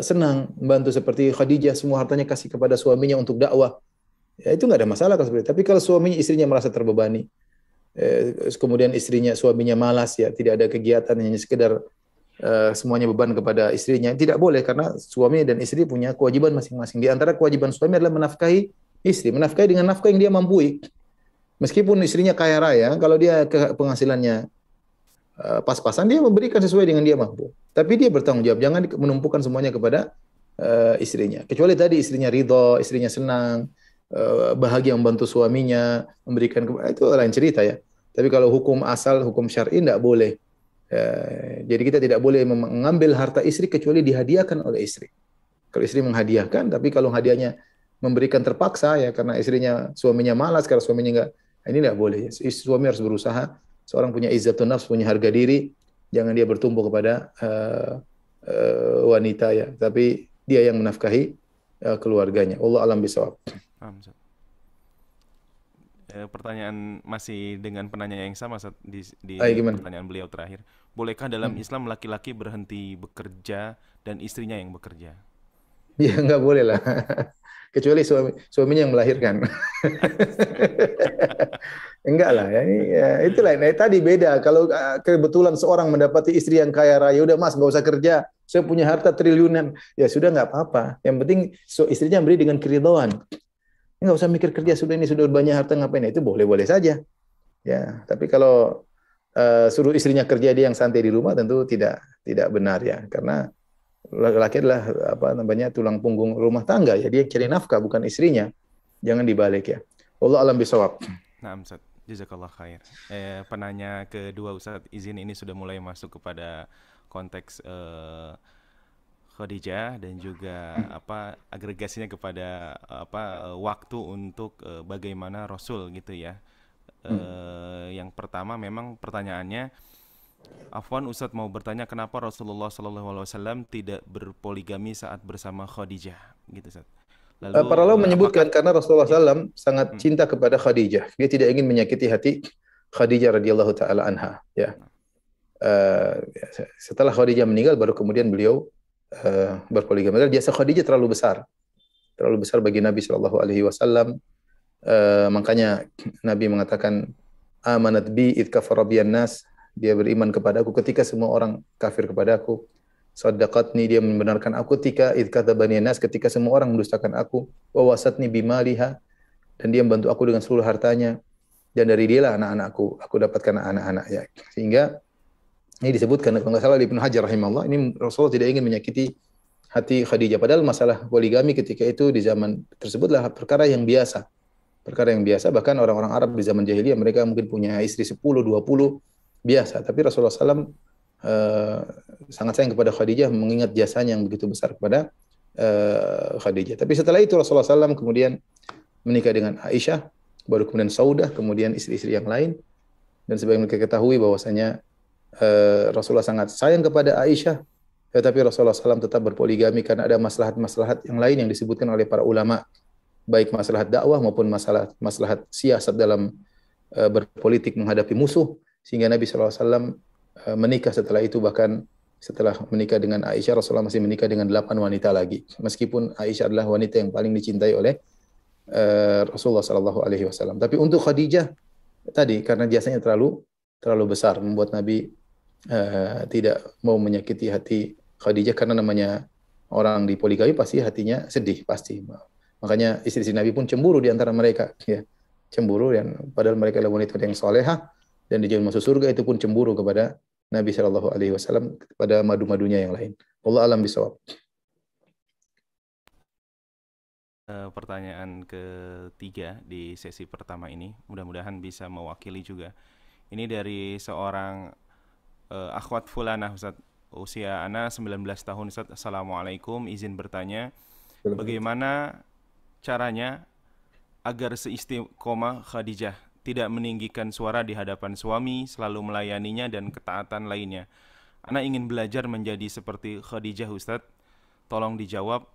senang membantu seperti Khadijah, semua hartanya kasih kepada suaminya untuk dakwah. Ya, itu nggak ada masalah kalau seperti itu. Tapi kalau suaminya, istrinya merasa terbebani, kemudian suaminya malas, ya tidak ada kegiatan, hanya sekedar semuanya beban kepada istrinya, tidak boleh, karena suami dan istri punya kewajiban masing-masing. Di antara kewajiban suami adalah menafkahi istri, menafkahi dengan nafkah yang dia mampu. Meskipun istrinya kaya raya, kalau dia penghasilannya pas-pasan, dia memberikan sesuai dengan dia mampu. Tapi dia bertanggung jawab, jangan menumpukan semuanya kepada istrinya. Kecuali tadi istrinya ridho, istrinya senang, bahagia membantu suaminya, memberikan itu lain cerita ya. Tapi kalau hukum asal, hukum syar'i tidak boleh. Jadi kita tidak boleh mengambil harta istri kecuali dihadiahkan oleh istri. Kalau istri menghadiahkan, tapi kalau hadiahnya memberikan terpaksa ya karena suaminya malas, karena suaminya enggak, ini tidak boleh. Suami harus berusaha. Seorang punya izzatun nafs, punya harga diri, jangan dia bertumbuh kepada wanita ya, tapi dia yang menafkahi keluarganya. Allah alam bisawab. Paham, Ustaz. Pertanyaan masih dengan penanya yang sama, Ustaz, Ayo di gimana? pertanyaan beliau terakhir. Bolehkah dalam Hmm. Islam laki-laki berhenti bekerja dan istrinya yang bekerja? Ya nggak boleh lah. Kecuali suaminya yang melahirkan. Enggak lah ya, ya itulah. Nah, tadi beda. Kalau kebetulan seorang mendapati istri yang kaya raya, udah mas nggak usah kerja, saya punya harta triliunan, ya sudah nggak apa-apa. Yang penting istrinya beri dengan keridhaan. Nggak usah mikir kerja, sudah ini sudah banyak harta ngapain? Itu boleh-boleh saja. Ya, tapi kalau suruh istrinya kerja, dia yang santai di rumah, tentu tidak benar ya, karena laki-laki adalah apa namanya tulang punggung rumah tangga ya, dia cari nafkah bukan istrinya. Jangan dibalik ya. Allah alam bisawab. Nah, Ustaz, jazakallah khair. Penanya kedua, Ustaz, izin ini sudah mulai masuk kepada konteks Khadijah dan juga apa agregasinya kepada waktu untuk bagaimana Rasul gitu ya. Yang pertama memang pertanyaannya, Afwan Ustadz mau bertanya kenapa Rasulullah SAW tidak berpoligami saat bersama Khadijah gitu Ustadz. Lalu Para ulama apakah menyebutkan karena Rasulullah ya, SAW sangat hmm, cinta kepada Khadijah. Dia tidak ingin menyakiti hati Khadijah radhiyallahu taala anha. Ya. Eh, Setelah Khadijah meninggal, baru kemudian beliau berpoligami. Dan jasa Khadijah terlalu besar bagi Nabi Shallallahu Alaihi Wasallam. Makanya Nabi mengatakan, amanat bi id kafara biyan nas. Dia beriman kepadaku ketika semua orang kafir kepadaku. Saddaqatni, dia membenarkan aku ketika id kadzabani nas, ketika semua orang mendustakan aku. Wa wasatni bimaliha, dan dia membantu aku dengan seluruh hartanya. Dan dari dialah anak-anakku, aku dapatkan anak-anak ya. Sehingga ini disebutkan kalau nggak salah di Ibnu Hajar rahimahullah, ini Rasulullah tidak ingin menyakiti hati Khadijah. Padahal masalah poligami ketika itu di zaman tersebutlah perkara yang biasa. Perkara yang biasa, bahkan orang-orang Arab di zaman jahiliyah mereka mungkin punya istri 10, 20 biasa. Tapi Rasulullah SAW sangat sayang kepada Khadijah, mengingat jasanya yang begitu besar kepada Khadijah. Tapi setelah itu Rasulullah SAW kemudian menikah dengan Aisyah, baru kemudian Saudah, kemudian istri-istri yang lain. Dan sebagaimana kita ketahui bahwasanya Rasulullah sangat sayang kepada Aisyah, tetapi Rasulullah SAW tetap berpoligami karena ada maslahat-maslahat yang lain yang disebutkan oleh para ulama, baik maslahat dakwah maupun maslahat siasat dalam berpolitik menghadapi musuh, sehingga Nabi SAW menikah setelah itu. Bahkan setelah menikah dengan Aisyah, Rasulullah masih menikah dengan 8 wanita lagi, meskipun Aisyah adalah wanita yang paling dicintai oleh Rasulullah SAW. Tapi untuk Khadijah tadi, karena jasanya terlalu besar, membuat Nabi tidak mau menyakiti hati Khadijah, karena namanya orang di poligami pasti hatinya sedih pasti. Makanya istri-istri Nabi pun cemburu di antara mereka, ya. Cemburu, dan padahal mereka adalah wanita yang solehah dan dijamin masuk surga, itu pun cemburu kepada Nabi Shallallahu Alaihi Wasallam kepada madu-madunya yang lain. Allah alam bisawab. pertanyaan ketiga di sesi pertama ini, mudah-mudahan bisa mewakili juga. Ini dari seorang akhwat fulanah Ustaz. Usia ana 19 tahun Ustaz. Assalamualaikum, izin bertanya, bagaimana caranya agar seistiqomah Khadijah, tidak meninggikan suara di hadapan suami, selalu melayaninya dan ketaatan lainnya. Ana ingin belajar menjadi seperti Khadijah Ustadz. Tolong dijawab.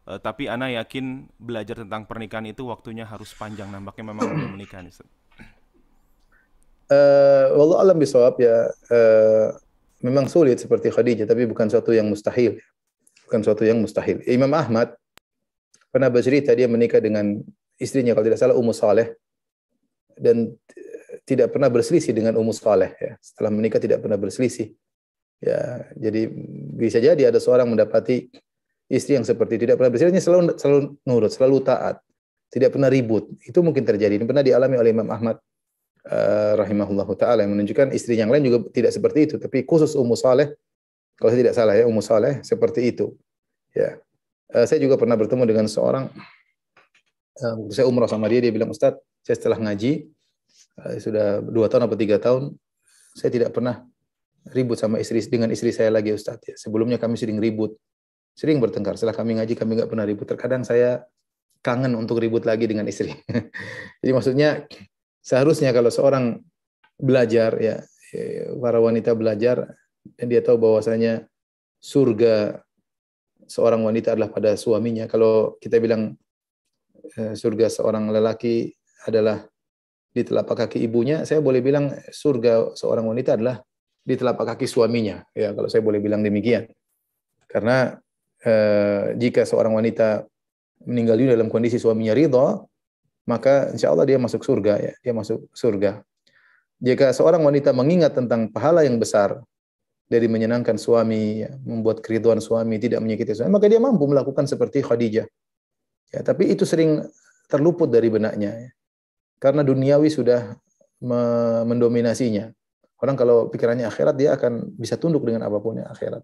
Tapi Ana yakin belajar tentang pernikahan itu waktunya harus panjang. Nampaknya memang belum menikah Ustadz. Wallahu alam bisawab ya. Memang sulit seperti Khadijah, tapi bukan suatu yang mustahil. Bukan suatu yang mustahil. Imam Ahmad pernah bercerita dia menikah dengan istrinya kalau tidak salah Ummu Saleh, dan tidak pernah berselisih dengan Ummu Saleh ya. Setelah menikah tidak pernah berselisih. Ya, jadi bisa jadi ada seorang mendapati istri yang seperti tidak pernah berselisih, selalu nurut, selalu taat, tidak pernah ribut. Itu mungkin terjadi. Ini pernah dialami oleh Imam Ahmad rahimahullahu taala, yang menunjukkan istri yang lain juga tidak seperti itu, tapi khusus Ummu Saleh, kalau saya tidak salah ya, Ummu Saleh seperti itu. Ya. Saya juga pernah bertemu dengan seorang, saya umrah sama dia bilang, Ustaz, saya setelah ngaji sudah 2 tahun atau 3 tahun saya tidak pernah ribut dengan istri saya lagi Ustaz. Ya, sebelumnya kami sering ribut, sering bertengkar. Setelah kami ngaji kami nggak pernah ribut. Terkadang saya kangen untuk ribut lagi dengan istri. Jadi maksudnya seharusnya kalau seorang belajar ya, para wanita belajar dan dia tahu bahwasanya surga seorang wanita adalah pada suaminya. Kalau kita bilang surga seorang lelaki adalah di telapak kaki ibunya, saya boleh bilang surga seorang wanita adalah di telapak kaki suaminya. Ya, kalau saya boleh bilang demikian. Karena jika seorang wanita meninggal dunia dalam kondisi suaminya ridha, maka insya Allah dia masuk surga. Ya, dia masuk surga. Jika seorang wanita mengingat tentang pahala yang besar dari menyenangkan suami, ya, membuat keriduan suami, tidak menyakiti suami, maka dia mampu melakukan seperti Khadijah. Ya, tapi itu sering terluput dari benaknya. Ya. Karena duniawi sudah mendominasinya. Orang kalau pikirannya akhirat, dia akan bisa tunduk dengan apapun ya, akhirat.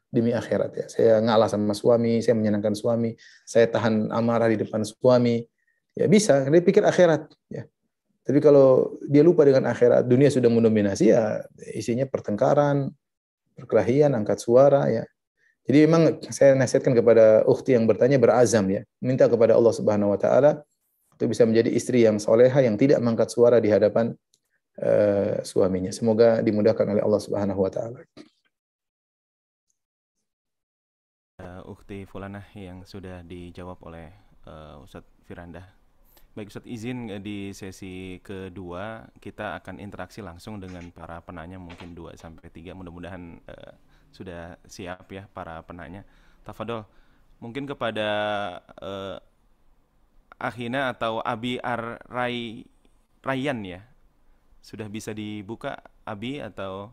Demi akhirat ya. Saya ngalah sama suami, saya menyenangkan suami, saya tahan amarah di depan suami. Ya bisa, dia pikir akhirat ya. Tapi kalau dia lupa dengan akhirat, dunia sudah mendominasi ya, isinya pertengkaran, perkelahian, angkat suara ya. Jadi memang saya nasihatkan kepada ukhti yang bertanya berazam ya, minta kepada Allah Subhanahu wa taala untuk bisa menjadi istri yang soleha yang tidak mengangkat suara di hadapan suaminya. Semoga dimudahkan oleh Allah Subhanahu wa taala. Ukhti Fulanah yang sudah dijawab oleh Ustadz Firanda. Baik Ustadz, izin di sesi kedua kita akan interaksi langsung dengan para penanya, mungkin 2-3. Mudah-mudahan sudah siap ya para penanya. Tafadol, mungkin kepada Akhina atau Abi Rayyan ya. Sudah bisa dibuka Abi atau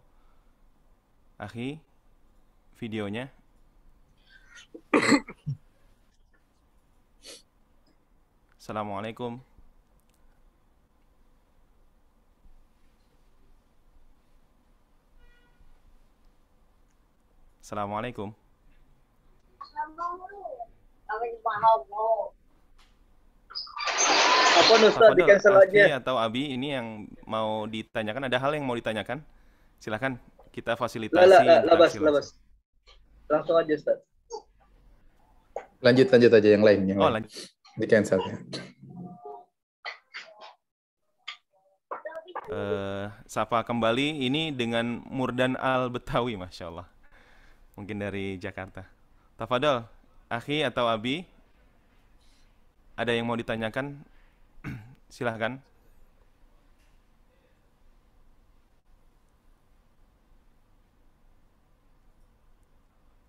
Akhi videonya? Assalamualaikum. Assalamualaikum. Apa Ustaz, di Tafadol, cancel Akhi aja. atau Abi ini yang mau ditanyakan, ada hal yang mau ditanyakan? Silahkan, kita Lah, fasilitasi labas, interaksi labas. langsung. Langsung aja Ustaz. Lanjut aja yang lain, Oh, lanjut. Di cancel ya. Sapa kembali ini dengan Murdan Al-Betawi, Masya Allah. Mungkin dari Jakarta. Tafadol, Akhi atau Abi, ada yang mau ditanyakan? Silahkan.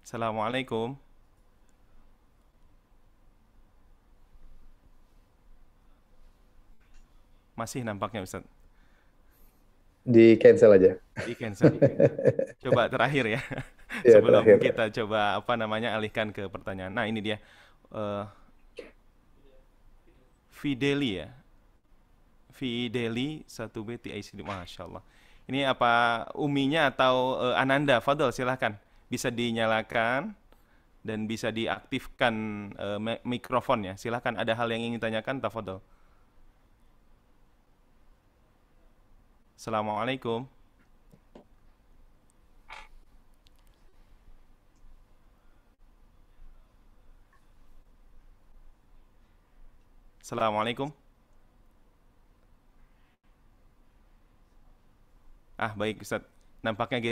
Assalamualaikum. Masih nampaknya Ustaz. Di cancel aja. Di cancel. Coba terakhir ya. Ya, Sebelum terakhir. kita coba alihkan ke pertanyaan. Nah, ini dia. Fideli ya. Fideli 1B TIC. Masya Allah. Ini apa uminya atau Ananda? Fadol silahkan. Bisa dinyalakan dan bisa diaktifkan mikrofonnya. Silahkan, ada hal yang ingin tanyakan, tafadol. Assalamualaikum. Assalamualaikum. Baik Ustaz. Nampaknya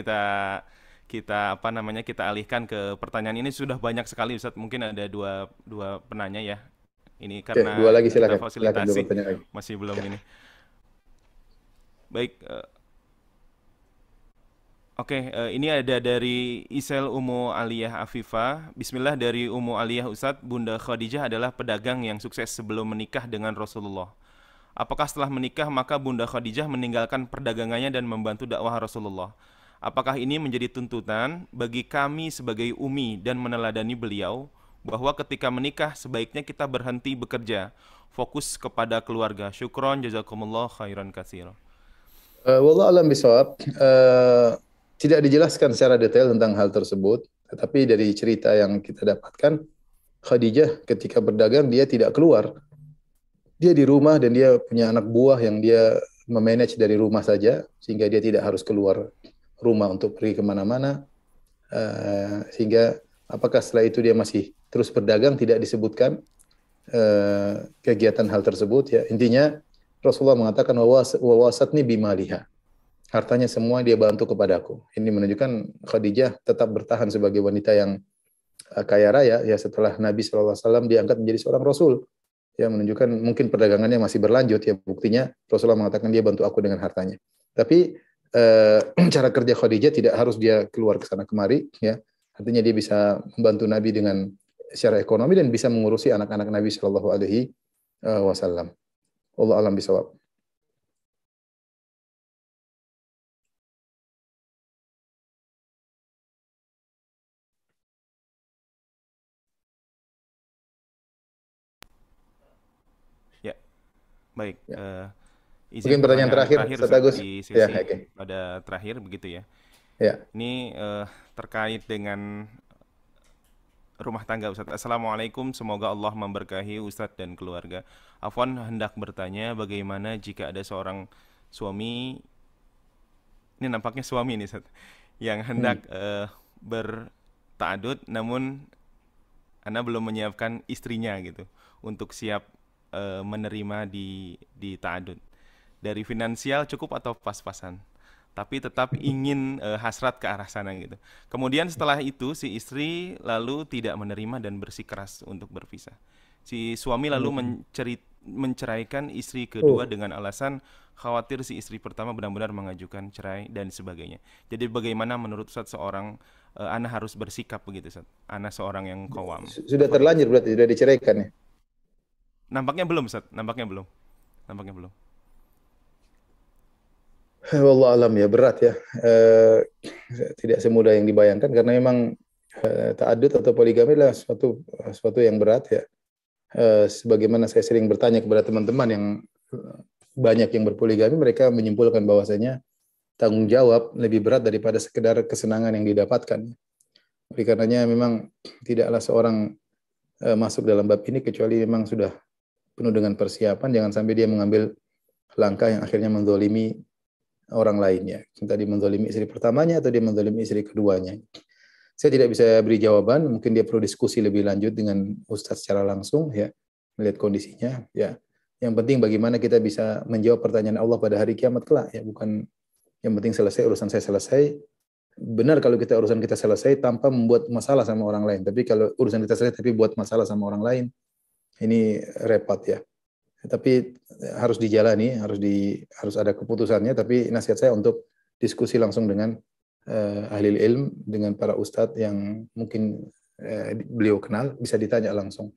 kita alihkan ke pertanyaan ini. Sudah banyak sekali Ustaz. Mungkin ada dua penanya ya. Ini karena dua lagi silakan. kita fasilitasi Silakan, masih belum ini. Baik. Oke, ini ada dari Isel Umu Aliyah Afifah. Bismillah, dari Umu Aliyah Ustadz, Bunda Khadijah adalah pedagang yang sukses sebelum menikah dengan Rasulullah. Apakah setelah menikah maka Bunda Khadijah meninggalkan perdagangannya dan membantu dakwah Rasulullah? Apakah ini menjadi tuntutan bagi kami sebagai umi dan meneladani beliau bahwa ketika menikah sebaiknya kita berhenti bekerja, fokus kepada keluarga? Syukron, jazakumullah khairan katsira. Wallahu alam bisawab. Tidak dijelaskan secara detail tentang hal tersebut, tetapi dari cerita yang kita dapatkan, Khadijah ketika berdagang dia tidak keluar. Dia di rumah dan dia punya anak buah yang dia memanage dari rumah saja, sehingga dia tidak harus keluar rumah untuk pergi kemana-mana. Sehingga apakah setelah itu dia masih terus berdagang, tidak disebutkan kegiatan hal tersebut. Ya, intinya Rasulullah mengatakan wawasatni bimaliha. Hartanya semua dia bantu kepadaku. Ini menunjukkan Khadijah tetap bertahan sebagai wanita yang kaya raya ya setelah Nabi SAW diangkat menjadi seorang Rasul. Ya, menunjukkan mungkin perdagangannya masih berlanjut ya, buktinya Rasulullah mengatakan dia bantu aku dengan hartanya. Tapi cara kerja Khadijah tidak harus dia keluar ke sana kemari ya. Artinya dia bisa membantu Nabi dengan secara ekonomi dan bisa mengurusi anak-anak Nabi SAW. Allah alam bisawab. Baik, mungkin pertanyaan terakhir Ustaz Agus. Di sesi Ya, okay. pada terakhir begitu ya. Ya. Ini terkait dengan rumah tangga Ustaz. Assalamualaikum, semoga Allah memberkahi Ustaz dan keluarga. Afwan hendak bertanya bagaimana jika ada seorang suami, ini nampaknya suami nih Ustaz, yang hendak ta'adud, namun Anda belum menyiapkan istrinya gitu untuk siap menerima di ta'adud. Dari finansial cukup atau pas-pasan, tapi tetap ingin hasrat ke arah sana gitu. Kemudian setelah itu si istri lalu tidak menerima dan bersikeras untuk berpisah. Si suami lalu menceraikan istri kedua dengan alasan khawatir si istri pertama benar-benar mengajukan cerai dan sebagainya. Jadi bagaimana menurut Ustaz seorang Ana harus bersikap begitu Ustaz? Ana seorang yang qawam. Sudah terlanjur berarti, sudah diceraikan ya? Nampaknya belum Ustaz, nampaknya belum. Wallah alam ya, berat ya. Tidak semudah yang dibayangkan karena memang ta'adud atau poligami adalah suatu yang berat ya. Sebagaimana saya sering bertanya kepada teman-teman yang banyak yang berpoligami, mereka menyimpulkan bahwasanya tanggung jawab lebih berat daripada sekedar kesenangan yang didapatkan. Oleh karenanya memang tidaklah seorang masuk dalam bab ini kecuali memang sudah penuh dengan persiapan, jangan sampai dia mengambil langkah yang akhirnya menzalimi orang lainnya. Tadi menzalimi istri pertamanya atau dia menzalimi istri keduanya. Saya tidak bisa beri jawaban, mungkin dia perlu diskusi lebih lanjut dengan Ustaz secara langsung ya, melihat kondisinya ya. Yang penting bagaimana kita bisa menjawab pertanyaan Allah pada hari kiamat kelak ya, bukan yang penting selesai urusan saya selesai. Benar kalau urusan kita selesai tanpa membuat masalah sama orang lain, tapi kalau urusan kita selesai tapi buat masalah sama orang lain, ini repot ya. Tapi harus dijalani, harus ada keputusannya. Tapi nasihat saya untuk diskusi langsung dengan ahli ilmu, dengan para ustadz yang mungkin beliau kenal, bisa ditanya langsung.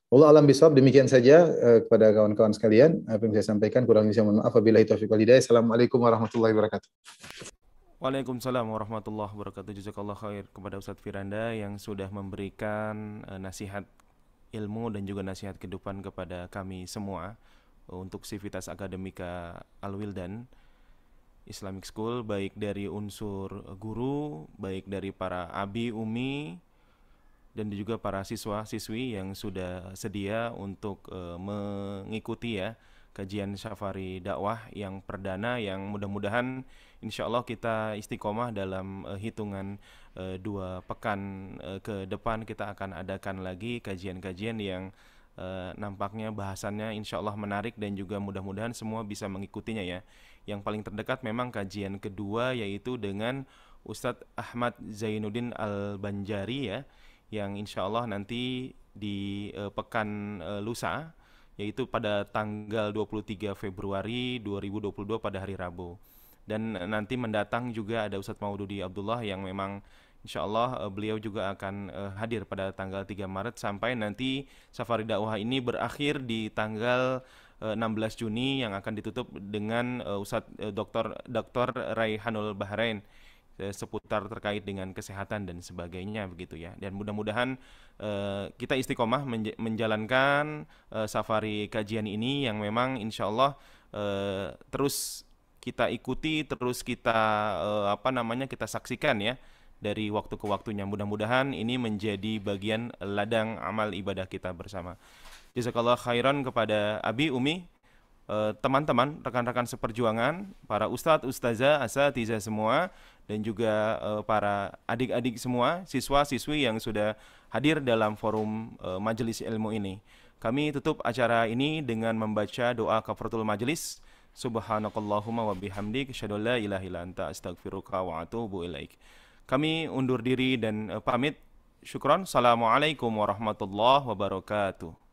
Wallahu a'lam bishawab. Demikian saja kepada kawan-kawan sekalian apa yang saya sampaikan, kurang lebih mohon maaf. Wabillahi taufiq wal hidayah. Assalamualaikum warahmatullahi wabarakatuh. Waalaikumsalam warahmatullahi wabarakatuh. Jazakallah khair kepada Ustadz Firanda yang sudah memberikan nasihat ilmu dan juga nasihat kehidupan kepada kami semua untuk Sivitas Akademika Al-Wildan Islamic School, baik dari unsur guru, baik dari para abi, umi, dan juga para siswa-siswi yang sudah sedia untuk mengikuti ya kajian Safari dakwah yang perdana, yang mudah-mudahan insya Allah kita istiqomah dalam hitungan 2 pekan ke depan. Kita akan adakan lagi kajian-kajian yang nampaknya bahasannya insya Allah menarik dan juga mudah-mudahan semua bisa mengikutinya ya. Yang paling terdekat memang kajian kedua, yaitu dengan Ustadz Ahmad Zainuddin Al-Banjari ya, yang insya Allah nanti di pekan lusa, yaitu pada tanggal 23 Februari 2022 pada hari Rabu. Dan nanti mendatang juga ada Ustadz Maududi Abdullah yang memang insya Allah beliau juga akan hadir pada tanggal 3 Maret sampai nanti Safari Dakwah ini berakhir di tanggal 16 Juni yang akan ditutup dengan Ustadz Dr. Raihanul Bahrain seputar terkait dengan kesehatan dan sebagainya begitu ya. Dan mudah-mudahan kita istiqomah menjalankan safari kajian ini yang memang insya Allah terus kita ikuti, terus kita kita saksikan ya dari waktu ke waktunya. Mudah-mudahan ini menjadi bagian ladang amal ibadah kita bersama. Jazakallah khairan kepada Abi, Umi, teman-teman, rekan-rekan seperjuangan, para ustadz, ustazah, asatidzah semua, dan juga para adik-adik semua, siswa-siswi yang sudah hadir dalam forum majelis ilmu ini. Kami tutup acara ini dengan membaca doa kafaratul majelis. Subhanakallahumma wa bihamdik, asyhadu an la ilaha illa anta, astaghfiruka wa atubu ilaik. Kami undur diri dan pamit. Syukron. Assalamualaikum warahmatullahi wabarakatuh.